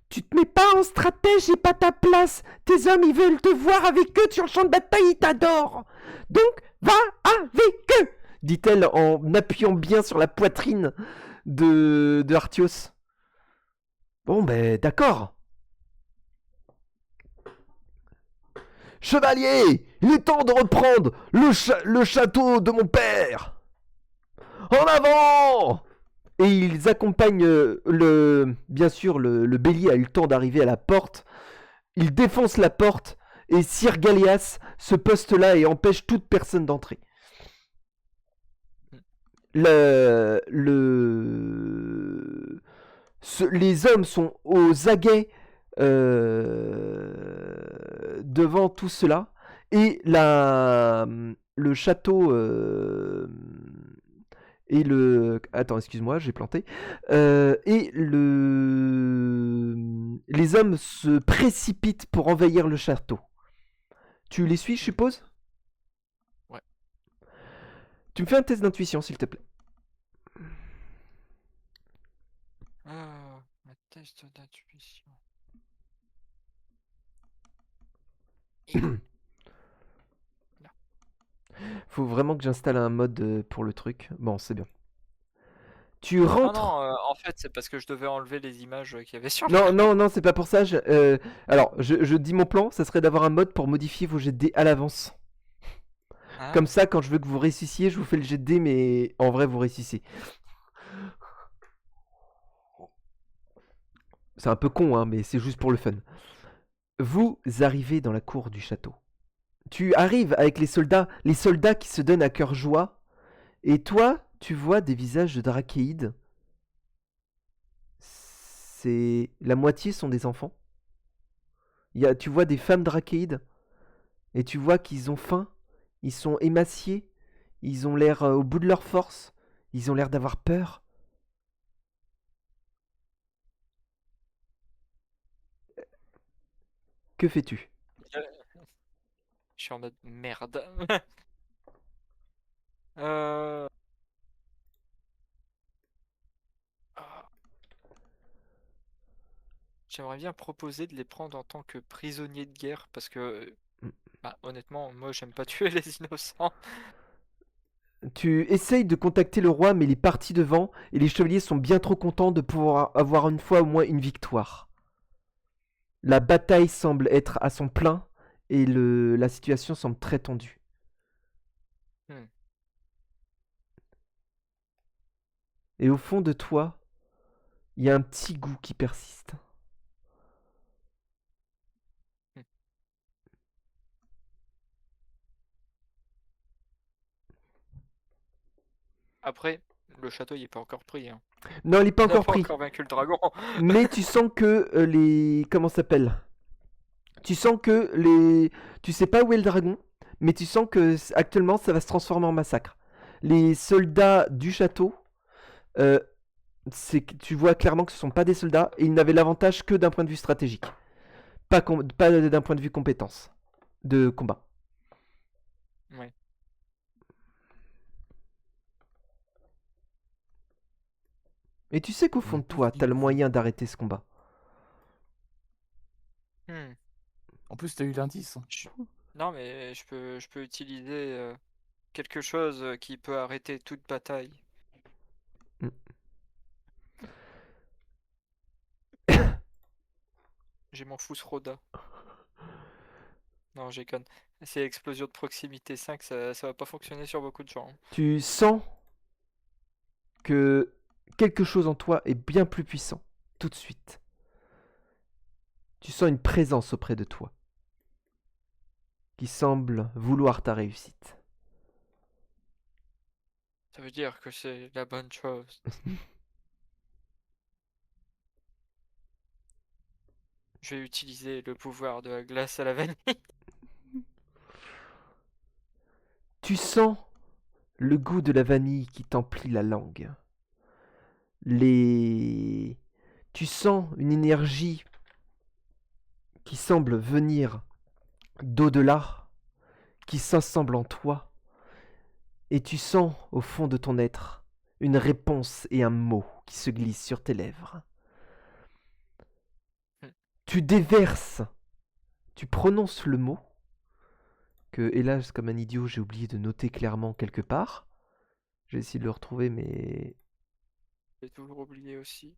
tu te mets pas en stratège, j'ai pas ta place. Tes hommes, ils veulent te voir avec eux sur le champ de bataille, ils t'adorent. Donc, va avec eux, dit-elle en appuyant bien sur la poitrine de Artios. Bon, ben, d'accord. Chevalier, il est temps de reprendre le château de mon père. En avant! Et ils accompagnent bien sûr, le bélier a eu le temps d'arriver à la porte. Il défonce la porte et Sir Galias se poste là et empêche toute personne d'entrer. Les hommes sont aux aguets devant tout cela et le château et le... Attends, excuse-moi, j'ai planté. Les hommes se précipitent pour envahir le château. Tu les suis, je suppose? Ouais. Tu me fais un test d'intuition, s'il te plaît. Un test d'intuition. Faut vraiment que j'installe un mode pour le truc. Bon, c'est bien. Tu Non, rentres... non, en fait, c'est parce que je devais enlever les images qu'il y avait sur Non, non, non, c'est pas pour ça. Alors, je dis mon plan, ça serait d'avoir un mode pour modifier vos jets de dés à l'avance. Ah. Comme ça, quand je veux que vous réussissiez, je vous fais le jet de dés, mais en vrai, vous réussissez. C'est un peu con, hein, mais c'est juste pour le fun. Vous arrivez dans la cour du château. Tu arrives avec les soldats qui se donnent à cœur joie, et toi, tu vois des visages de drachéides. La moitié sont des enfants. Tu vois des femmes drachéides, et tu vois qu'ils ont faim, ils sont émaciés, ils ont l'air au bout de leur force, ils ont l'air d'avoir peur. Que fais-tu? Je suis en mode merde. J'aimerais bien proposer de les prendre en tant que prisonniers de guerre parce que, bah, honnêtement, moi j'aime pas tuer les innocents. Tu essayes de contacter le roi, mais il est parti devant, et les chevaliers sont bien trop contents de pouvoir avoir une fois au moins une victoire. La bataille semble être à son plein, et la situation semble très tendue. Et au fond de toi, Il y a un petit goût qui persiste. Après, le château il est pas encore pris. Hein. Non, il n'est pas On n'a encore pas pris. encore vaincu le dragon. Mais tu sens que les... Comment ça s'appelle? Tu sens que les... Tu sais pas où est le dragon, mais tu sens que actuellement ça va se transformer en massacre. Les soldats du château, euh, tu vois clairement que ce sont pas des soldats et ils n'avaient l'avantage que d'un point de vue stratégique. Pas d'un point de vue compétence de combat. Ouais. Et tu sais qu'au fond de toi, t'as le moyen d'arrêter ce combat. Hmm. En plus, t'as eu l'indice. Non, mais je peux utiliser quelque chose qui peut arrêter toute bataille. Mm. J'ai mon Roda. Non, j'ai conne. C'est explosion de proximité 5, ça va pas fonctionner sur beaucoup de gens. Hein. Tu sens que quelque chose en toi est bien plus puissant, tout de suite. Tu sens une présence auprès de toi, qui semble vouloir ta réussite. Ça veut dire que c'est la bonne chose. Je vais utiliser le pouvoir de la glace à la vanille. Tu sens le goût de la vanille qui t'emplit la langue. Tu sens une énergie qui semble venir d'au-delà, qui s'assemble en toi, et tu sens au fond de ton être une réponse et un mot qui se glissent sur tes lèvres. Tu déverses, tu prononces le mot, que hélas comme un idiot j'ai oublié de noter clairement quelque part. J'ai essayé de le retrouver mais... J'ai toujours oublié aussi.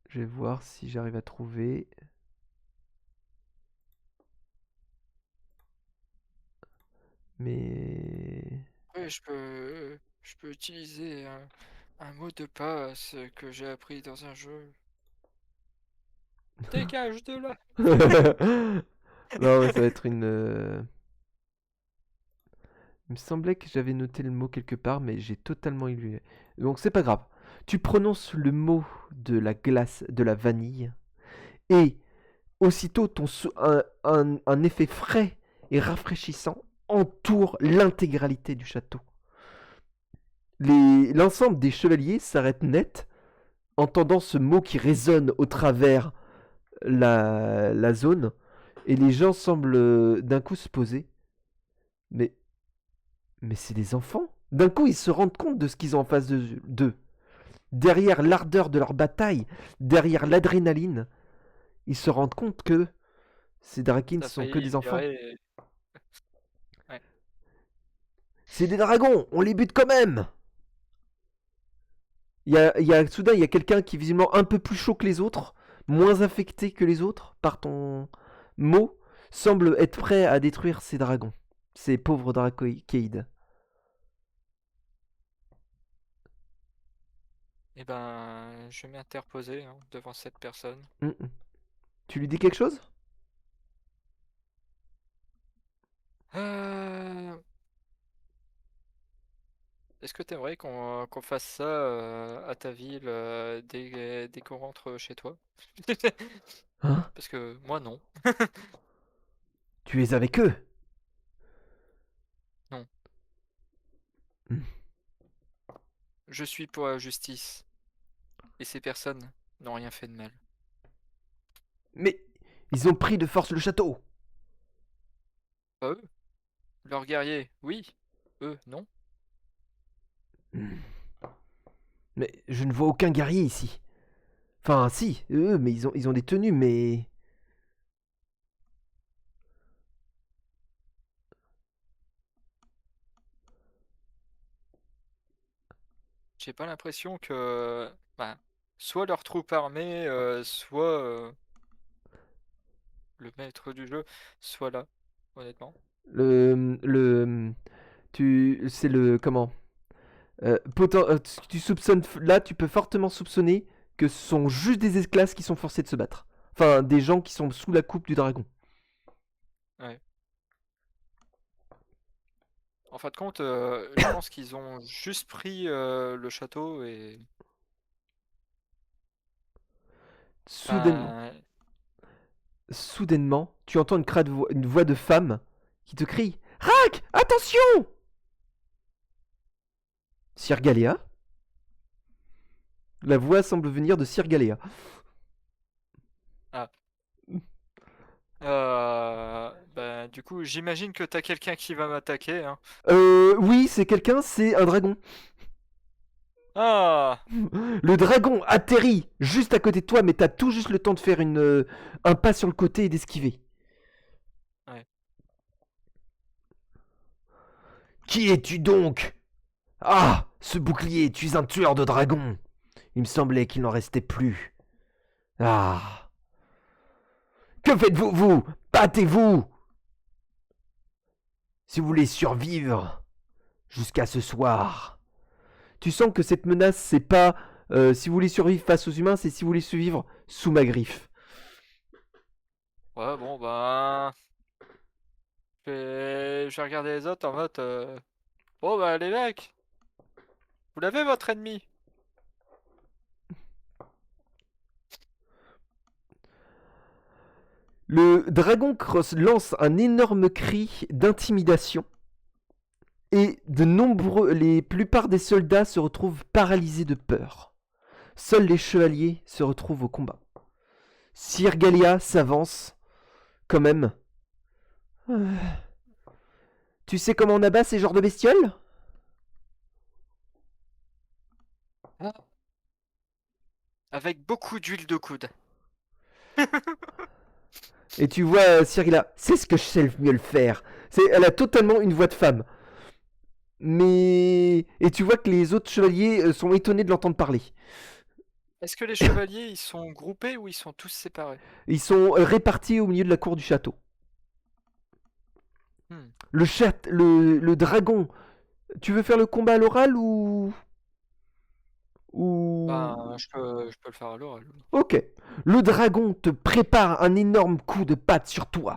Je vais voir si j'arrive à trouver... Mais... Ouais, je peux utiliser un mot de passe que j'ai appris dans un jeu. Dégage de là! Non, mais ça va être une... Il me semblait que j'avais noté le mot quelque part, mais j'ai totalement oublié. Donc c'est pas grave. Tu prononces le mot de la glace, de la vanille, et aussitôt un effet frais et rafraîchissant entoure l'intégralité du château. L'ensemble des chevaliers s'arrête net, entendant ce mot qui résonne au travers la zone, et les gens semblent d'un coup se poser. Mais c'est des enfants. D'un coup, ils se rendent compte de ce qu'ils ont en face d'eux. Derrière l'ardeur de leur bataille, derrière l'adrénaline, ils se rendent compte que ces Drakins T'as sont que failli des enfants. virer. Ouais. C'est des dragons, on les bute quand même. Soudain, il y a quelqu'un qui est visiblement un peu plus chaud que les autres, moins affecté que les autres par ton mot, semble être prêt à détruire ces dragons, ces pauvres dracoïdes. Eh ben, je vais m'interposer hein, devant cette personne. Tu lui dis quelque chose? Est-ce que t'aimerais qu'on fasse ça à ta ville dès qu'on rentre chez toi? Hein? Parce que moi non. Tu es avec eux? Non. Hmm. Je suis pour la justice. Et ces personnes n'ont rien fait de mal. Mais ils ont pris de force le château. Pas eux. Leurs guerriers, oui. Eux, non. Mais je ne vois aucun guerrier ici. Enfin, si, eux, mais ils ont des tenues, mais... J'ai pas l'impression que... bah, soit leur troupe armée, soit le maître du jeu soit là, honnêtement. Le c'est le comment tu soupçonnes là, tu peux fortement soupçonner que ce sont juste des esclaves qui sont forcés de se battre. Enfin, des gens qui sont sous la coupe du dragon. En fin de compte, je pense qu'ils ont juste pris le château et. Soudainement, Ben, soudainement, tu entends une voix de femme qui te crie Rack, attention! Sir Galéa? La voix semble venir de Sir Galéa. ben, du coup, j'imagine que t'as quelqu'un qui va m'attaquer, hein. Oui, c'est quelqu'un, c'est un dragon. Ah! Le dragon atterrit juste à côté de toi, mais t'as tout juste le temps de faire un pas sur le côté et d'esquiver. Ouais. Qui es-tu donc? Ah, ce bouclier, tu es un tueur de dragons. Il me semblait qu'il n'en restait plus. Ah. Que faites-vous, vous? Battez-vous! Si vous voulez survivre jusqu'à ce soir. Tu sens que cette menace, c'est pas si vous voulez survivre face aux humains, c'est si vous voulez survivre sous ma griffe. Ouais, bon, ben. Je vais regarder les autres en mode. Bon, bah, les mecs, vous l'avez votre ennemi. Le dragon cross lance un énorme cri d'intimidation. Et les plupart des soldats se retrouvent paralysés de peur. Seuls les chevaliers se retrouvent au combat. Sir Galia s'avance, quand même. Tu sais comment on abat ces genres de bestioles? Avec beaucoup d'huile de coude. Et tu vois Sir Galia, c'est ce que je sais le mieux le faire. Elle a totalement une voix de femme. Mais... Et tu vois que les autres chevaliers sont étonnés de l'entendre parler. Est-ce que les chevaliers, ils sont groupés ou ils sont tous séparés? Ils sont répartis au milieu de la cour du château. Hmm. Le dragon. Tu veux faire le combat à l'oral ou... Ben, je peux le faire à l'oral. Ok. Le dragon te prépare un énorme coup de patte sur toi.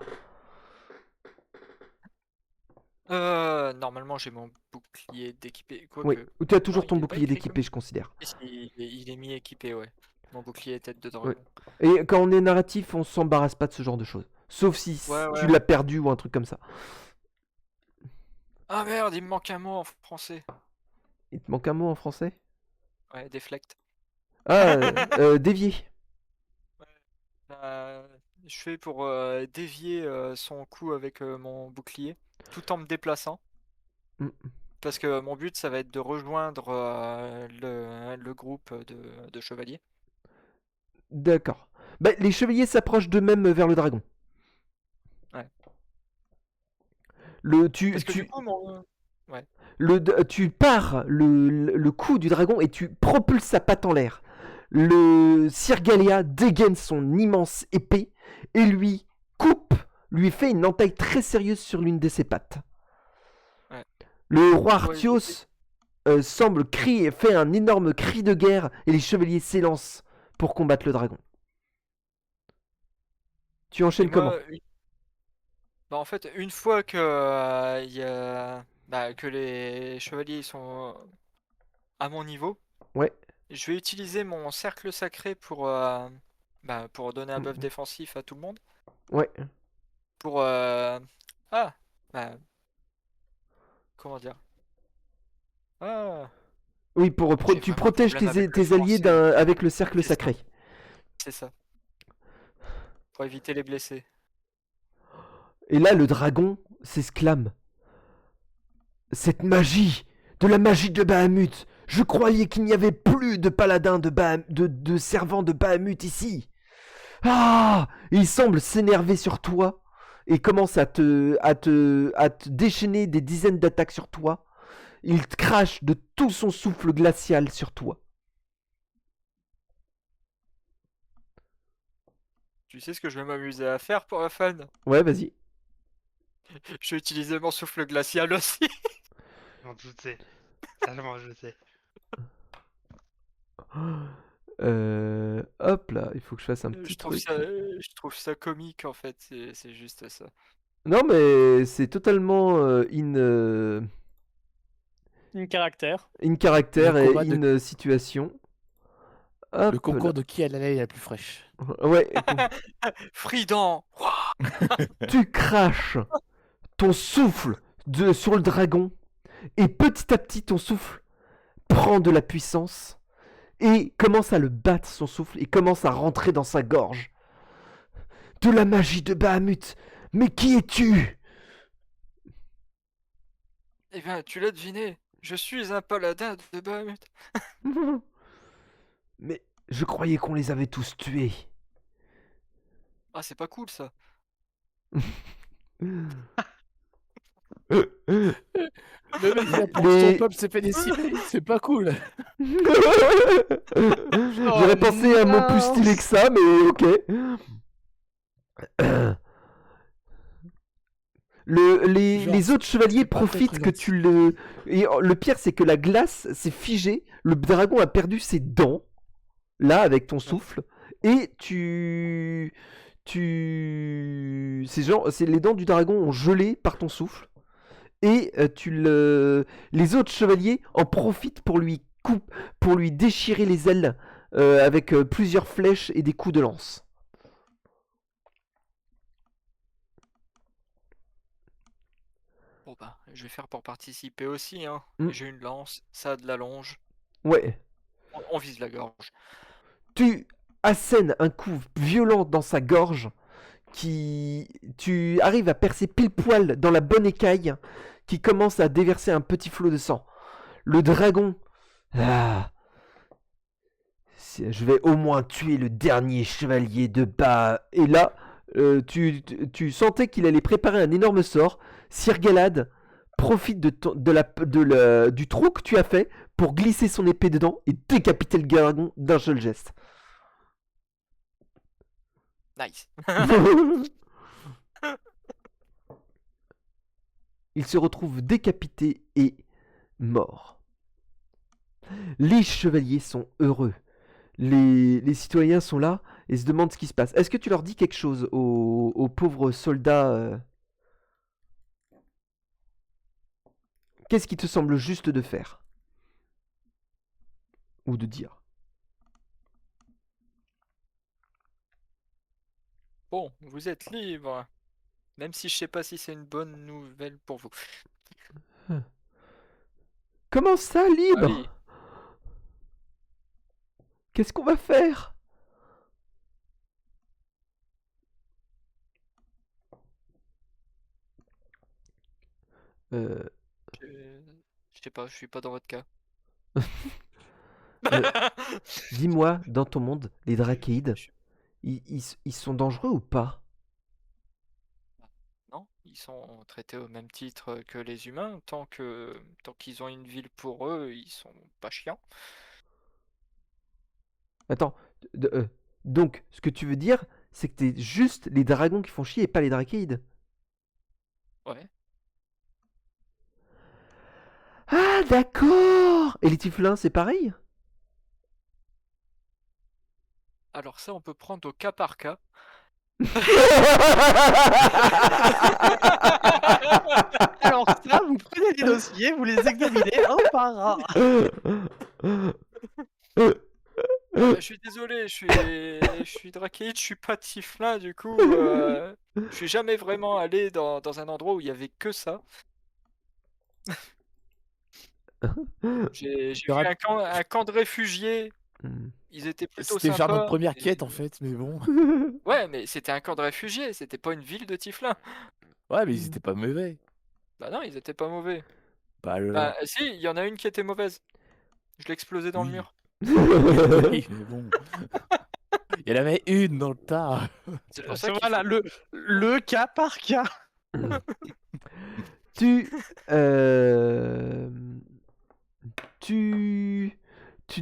Normalement, j'ai mon bouclier d'équipé. Oui. Quoique. Tu as toujours Non, ton il est pas bouclier écrit d'équipé, comme- je considère. Si, il est mis équipé, ouais. Mon bouclier tête de Ouais. dragon. Et quand on est narratif, on s'embarrasse pas de ce genre de choses. Sauf si Ouais, tu ouais. l'as perdu ou un truc comme ça. Ah merde, il me manque un mot en français. Il te manque un mot en français? Ouais, deflect. Ah, dévier. Je fais pour dévier son coup avec mon bouclier, tout en me déplaçant. Mm. Parce que mon but, ça va être de rejoindre le groupe de chevaliers. D'accord. Bah, les chevaliers s'approchent d'eux-mêmes vers le dragon. Ouais. Tu, Parce que du tu, coup, mon. Ouais. tu pars le coup du dragon et tu propulses sa patte en l'air. Le Sir Galia dégaine son immense épée et lui fait une entaille très sérieuse sur l'une de ses pattes. Ouais. Le roi Ouais, Arthios semble crier, fait un énorme cri de guerre et les chevaliers s'élancent pour combattre le dragon. Tu Et enchaînes comment? moi, bah, en fait, une fois que, que les chevaliers sont à mon niveau, Ouais. je vais utiliser mon cercle sacré pour donner un buff défensif à tout le monde. Ouais. Pour. Bah, comment dire? Ah, Oui, j'ai tu vraiment un protèges problème avec le tes alliés français. avec le cercle C'est ça. sacré. C'est ça. Pour éviter les blessés. Et là, le dragon s'exclame. Cette magie, de la magie de Bahamut. Je croyais qu'il n'y avait plus de paladins de servants de Bahamut ici. Ah! Il semble s'énerver sur toi et commence à te déchaîner des dizaines d'attaques sur toi. Il crache de tout son souffle glacial sur toi. Tu sais ce que je vais m'amuser à faire pour la fun? Ouais, vas-y. Je vais utiliser mon souffle glacial aussi. Je m'en doutais. Tellement je sais. Hop là, il faut que je fasse un petit truc. Je trouve ça comique en fait, c'est juste ça. Non, mais c'est totalement Une caractère. in caractère Le et combat de- in situation. Hop Le concours là. de qui a la lait la plus fraîche. Ouais, Fridan! tu craches ton souffle sur le dragon et petit à petit ton souffle prend de la puissance et commence à le battre son souffle et commence à rentrer dans sa gorge. De la magie de Bahamut. Mais qui es-tu? Eh bien, tu l'as deviné, je suis un paladin de Bahamut. Mais je croyais qu'on les avait tous tués. Ah, c'est pas cool ça. Le mec, il apprend que Les- son peuple s'est fait décimer. C'est pas cool. J'aurais pensé à un mot plus stylé que ça, mais ok. Les autres chevaliers c'est pas profitent peut-être que une tu le... Et le pire, c'est que la glace s'est figée. Le dragon a perdu ses dents, là, avec ton souffle. Et les dents du dragon ont gelé par ton souffle. Et les autres chevaliers en profitent pour lui déchirer les ailes avec plusieurs flèches et des coups de lance. Bon bah, je vais faire pour participer aussi, hein. Mm. J'ai une lance, ça a de la longe. Ouais. On vise la gorge. Tu assènes un coup violent dans sa gorge, tu arrives à percer pile poil dans la bonne écaille, qui commence à déverser un petit flot de sang. Le dragon... Ah, je vais au moins tuer le dernier chevalier de bas. Et là, tu sentais qu'il allait préparer un énorme sort. Sir Galad profite du trou que tu as fait pour glisser son épée dedans et décapiter le dragon d'un seul geste. Nice. Il se retrouve décapité et mort. Les chevaliers sont heureux. Les citoyens sont là et se demandent ce qui se passe. Est-ce que tu leur dis quelque chose aux pauvres soldats Qu'est-ce qui te semble juste de faire? Ou de dire? Bon, vous êtes libre. Même si je sais pas si c'est une bonne nouvelle pour vous. Comment ça, libre? Allez. Qu'est-ce qu'on va faire? Euh, Je sais pas, je suis pas dans votre cas. Dis-moi, dans ton monde, les Drakeïdes, ils sont dangereux ou pas? Non, ils sont traités au même titre que les humains. Tant qu'ils ont une ville pour eux, ils sont pas chiants. Attends, donc, ce que tu veux dire, c'est que t'es juste les dragons qui font chier et pas les Drakeïdes. Ouais. Ah, d'accord! Et les Tieflings, c'est pareil? Alors ça, on peut prendre au cas par cas. Alors ça, vous prenez les dossiers, vous les examinez un par un. Je suis désolé, je suis Drakeid, je suis pas Tieflin, du coup, je suis jamais vraiment allé dans un endroit où il y avait que ça. J'ai vu un camp de réfugiés, ils étaient plutôt C'était genre notre sympas. première quête en fait, mais bon. Ouais, mais c'était un camp de réfugiés, c'était pas une ville de Tieflin. Ouais, mais ils étaient pas mauvais. Bah non, ils étaient pas mauvais. Bah, alors. Bah si, il y en a une qui était mauvaise. Je l'ai explosé dans le Oui. mur. Oui, mais bon. Il y en avait une dans le tas. C'est pour ça qu'il Voilà, le cas par cas. Tu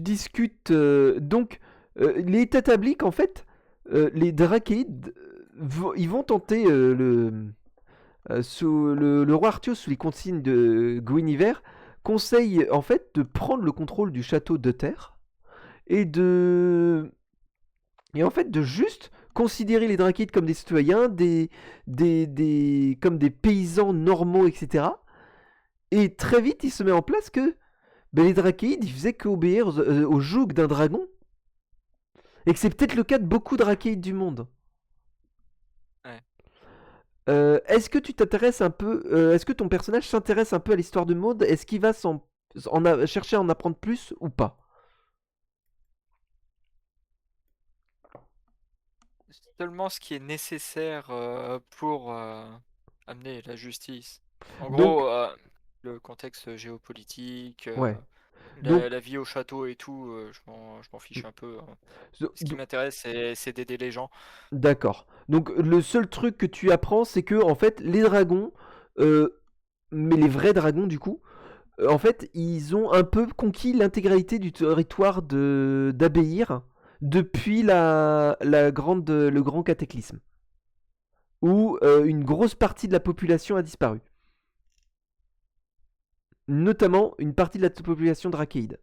discutes donc il est établi qu'en fait les Drakeïdes ils vont tenter le roi Arthur, sous les consignes de Guinevere, conseille en fait de prendre le contrôle du château de terre et en fait de juste considérer les Dracaïdes comme des citoyens, comme des paysans normaux, etc. Et très vite, il se met en place que les Dracaïdes, ils faisaient qu'obéir au joug d'un dragon. Et que c'est peut-être le cas de beaucoup de Dracaïdes du monde. Ouais. Est-ce que tu t'intéresses un peu... est-ce que ton personnage s'intéresse un peu à l'histoire du monde? Est-ce qu'il va chercher à en apprendre plus ou pas? Seulement ce qui est nécessaire pour amener la justice. En Donc, gros, le contexte géopolitique, ouais. Donc, la vie au château et tout, je m'en fiche un peu. Hein. Ce qui do- m'intéresse, c'est d'aider les gens. d'accord. Donc, le seul truc que tu apprends, c'est que, en fait, les dragons, mais les vrais dragons, du coup, en fait, ils ont un peu conquis l'intégralité du territoire d'Abeir depuis le grand cataclysme, où une grosse partie de la population a disparu. Notamment une partie de la population dracaïde.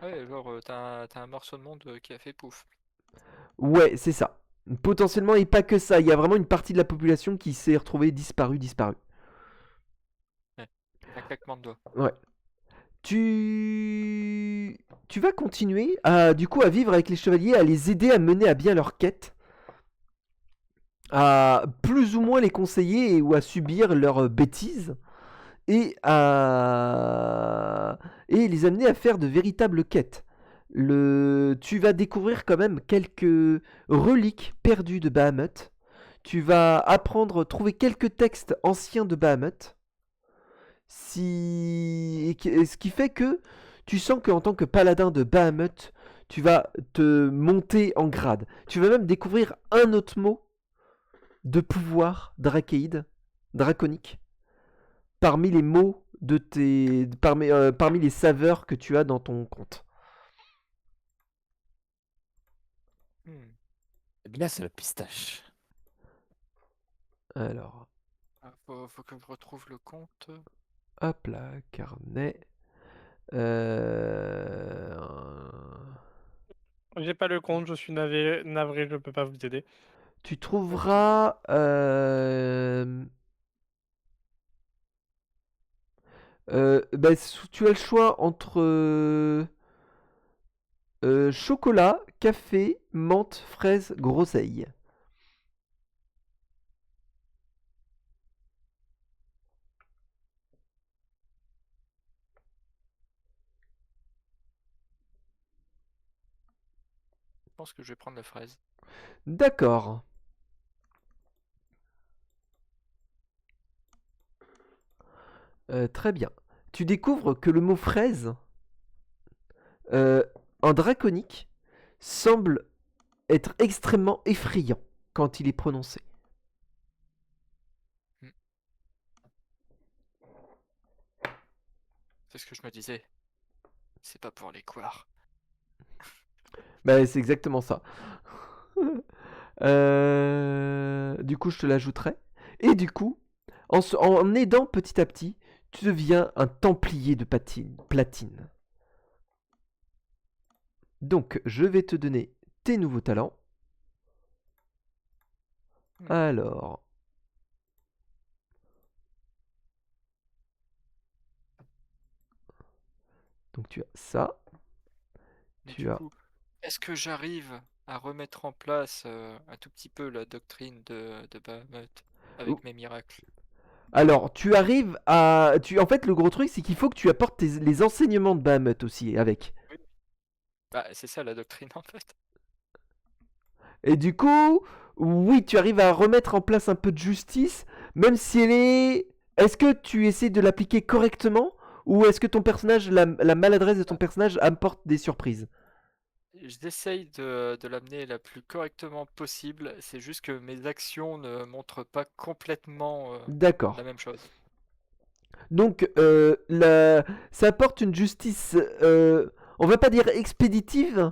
Ouais, genre, t'as un morceau de monde qui a fait pouf. Ouais, c'est ça. Potentiellement, et pas que ça, il y a vraiment une partie de la population qui s'est retrouvée disparue. Ouais. Un claquement de doigts. Ouais. Tu vas continuer à vivre avec les chevaliers, à les aider à mener à bien leur quête, à plus ou moins les conseiller ou à subir leurs bêtises et les amener à faire de véritables quêtes. Tu vas découvrir quand même quelques reliques perdues de Bahamut. Tu vas trouver quelques textes anciens de Bahamut. Ce qui fait que tu sens qu'en tant que paladin de Bahamut, tu vas te monter en grade. Tu vas même découvrir un autre mot de pouvoir draconique, parmi les mots parmi les saveurs que tu as dans ton compte. Hmm. Eh bien là, c'est la pistache. Alors, Ah, faut que je retrouve le compte. hop là, carnet. J'ai pas le compte, je suis navré, je peux pas vous aider. Tu trouveras tu as le choix entre chocolat, café, menthe, fraise, groseille. Je pense que je vais prendre la fraise. D'accord. Très bien. Tu découvres que le mot fraise, en draconique, semble être extrêmement effrayant quand il est prononcé. C'est ce que je me disais. C'est pas pour les couards. Bah, c'est exactement ça. Du coup, je te l'ajouterai. Et du coup, en aidant petit à petit, tu deviens un templier de platine. Donc, je vais te donner tes nouveaux talents. Alors. Donc, tu as ça. Mais Tu du as. coup, est-ce que j'arrive à remettre en place un tout petit peu la doctrine de Bahamut avec mes miracles? Alors, tu arrives à. En fait, le gros truc, c'est qu'il faut que tu apportes les enseignements de Bahamut aussi avec. Oui. Bah, c'est ça la doctrine en fait. Et du coup, oui, tu arrives à remettre en place un peu de justice, même si elle est... Est-ce que tu essaies de l'appliquer correctement, ou est-ce que ton personnage, la maladresse de ton personnage apporte des surprises? J'essaye de l'amener la plus correctement possible. C'est juste que mes actions ne montrent pas complètement la D'accord. même chose. Donc, ça apporte une justice, on va pas dire expéditive,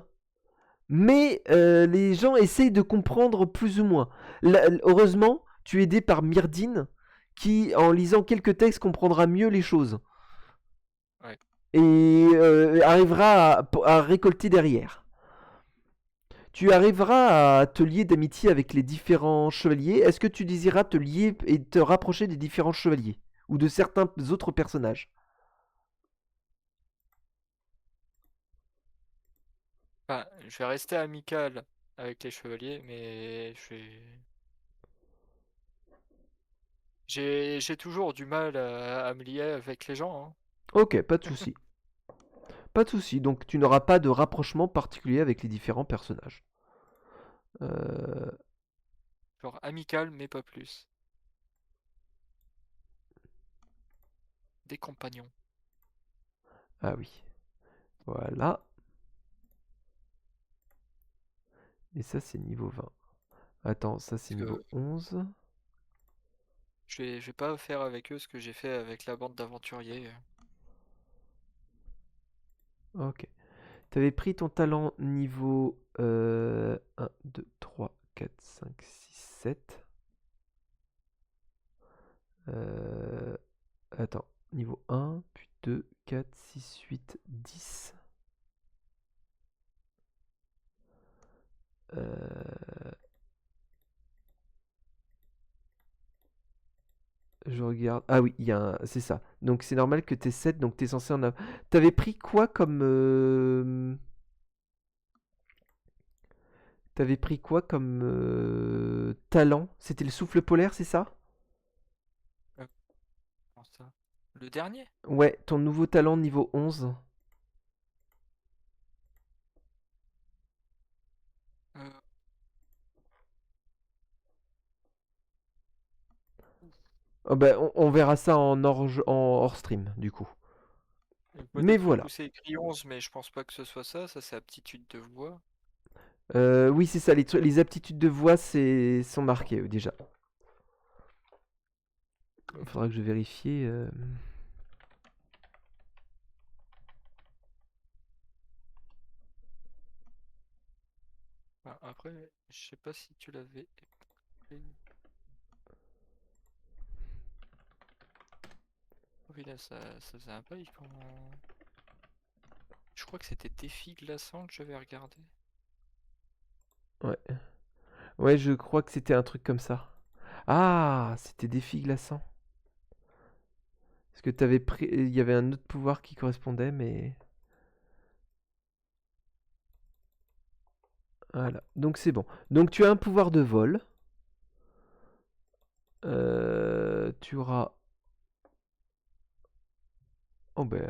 mais les gens essayent de comprendre plus ou moins. Heureusement, tu es aidé par Myrdine, qui, en lisant quelques textes, comprendra mieux les choses. Ouais. Et arrivera à récolter derrière. Tu arriveras à te lier d'amitié avec les différents chevaliers. Est-ce que tu désireras te lier et te rapprocher des différents chevaliers ou de certains autres personnages? Enfin, je vais rester amical avec les chevaliers, mais j'ai toujours du mal à me lier avec les gens, hein. Ok, pas de souci. Pas de souci. Donc tu n'auras pas de rapprochement particulier avec les différents personnages. Genre amical, mais pas plus. Des compagnons. Ah oui. Voilà. Et ça, c'est niveau 20. Attends, ça, c'est Parce que niveau 11. je vais pas faire avec eux ce que j'ai fait avec la bande d'aventuriers. Ok. Tu avais pris ton talent niveau 1, 2, 3, 4, 5, 6, 7. Attends, niveau 1, puis 2, 4, 6, 8, 10. Je regarde. Ah oui, il y a c'est ça. Donc c'est normal que t'aies 7, donc t'es censé en avoir. T'avais pris quoi comme. T'avais pris quoi comme talent? C'était le souffle polaire, c'est ça? Comment ça? Le dernier? Ouais, ton nouveau talent niveau 11. Euh, Oh bah, on verra ça en hors stream, du coup. Mais Peut-être que du voilà. coup c'est écrit 11, mais je pense pas que ce soit ça. Ça, c'est aptitude de voix. Oui, c'est ça, les aptitudes de voix sont marquées déjà. Il faudra que je vérifie. Enfin, après, je sais pas si tu l'avais. Oui, là, ça faisait un bail quand. Je crois que c'était défi glaçant que j'avais regardé. Ouais. Ouais, je crois que c'était un truc comme ça. Ah, c'était défi glaçant. Parce que t'avais pris. Il y avait un autre pouvoir qui correspondait, mais. Voilà. Donc c'est bon. Donc tu as un pouvoir de vol. Tu auras. Oh ben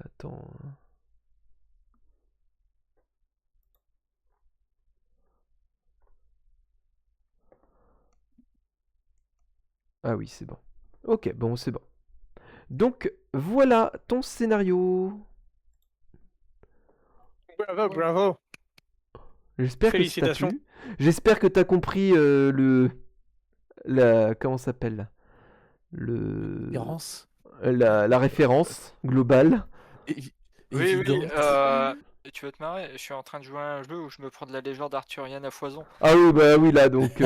attends. Ah oui, c'est bon. Ok, bon, c'est bon. Donc voilà ton scénario. Bravo, bravo. J'espère que ça t'a Félicitations. plu. J'espère que t'as compris comment ça s'appelle? Le Référence la référence globale. évi- Oui, évidente. tu vas te marrer. Je suis en train de jouer à un jeu où je me prends de la légende arthurienne à foison. Ah oui, bah oui, là, donc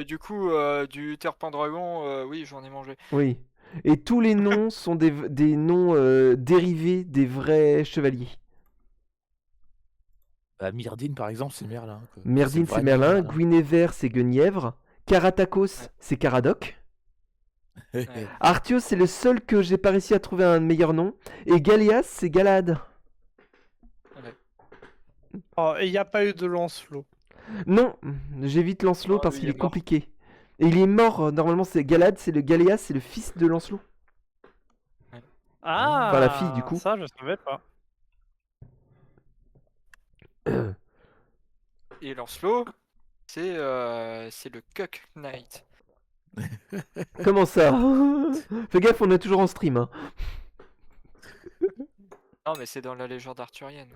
Du coup, du Terre Pendragon, oui, j'en ai mangé. oui. Et tous les noms sont des noms dérivés des vrais chevaliers. Bah, Myrdine, par exemple, c'est Merlin, quoi. Myrdine, c'est vrai Merlin. Guinevere, c'est Guenièvre. Karatakos, Ouais. c'est Caradoc. Ouais. Arthios, c'est le seul que j'ai pas réussi à trouver un meilleur nom. Et Galias, c'est Galad. Ouais. Oh, et il n'y a pas eu de Lancelot. Non, j'évite Lancelot Oh, parce il qu'il est est mort. compliqué. Et il est mort, normalement c'est Galad, c'est le Galias, c'est le fils de Lancelot. Ah, Enfin, la fille, du coup. Ça, je savais pas. Et Lancelot, c'est le Cuck Knight. Comment ça? Fais gaffe, on est toujours en stream. Hein. Non, mais c'est dans la légende arthurienne.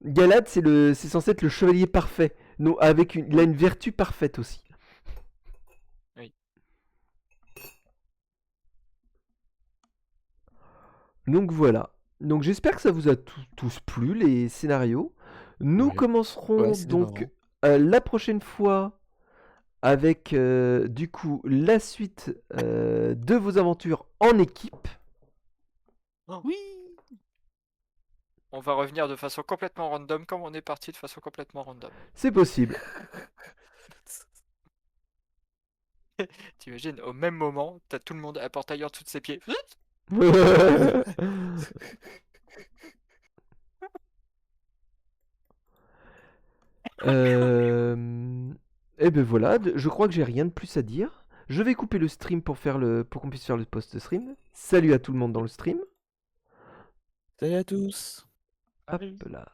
Galad, c'est censé être le chevalier parfait. Non, il a une vertu parfaite aussi. Oui. Donc voilà. Donc j'espère que ça vous a tous plu les scénarios. Nous Ouais. commencerons Ouais, c'est donc marrant. la prochaine fois avec du coup la suite de vos aventures en équipe. Oui. On va revenir de façon complètement random, comme on est parti de façon complètement random. C'est possible. T'imagines, au même moment, t'as tout le monde à portail en dessous de ses pieds. Et ben voilà, je crois que j'ai rien de plus à dire. Je vais couper le stream pour qu'on puisse faire le post-stream. Salut à tout le monde dans le stream. Salut à tous. Hop Salut. là.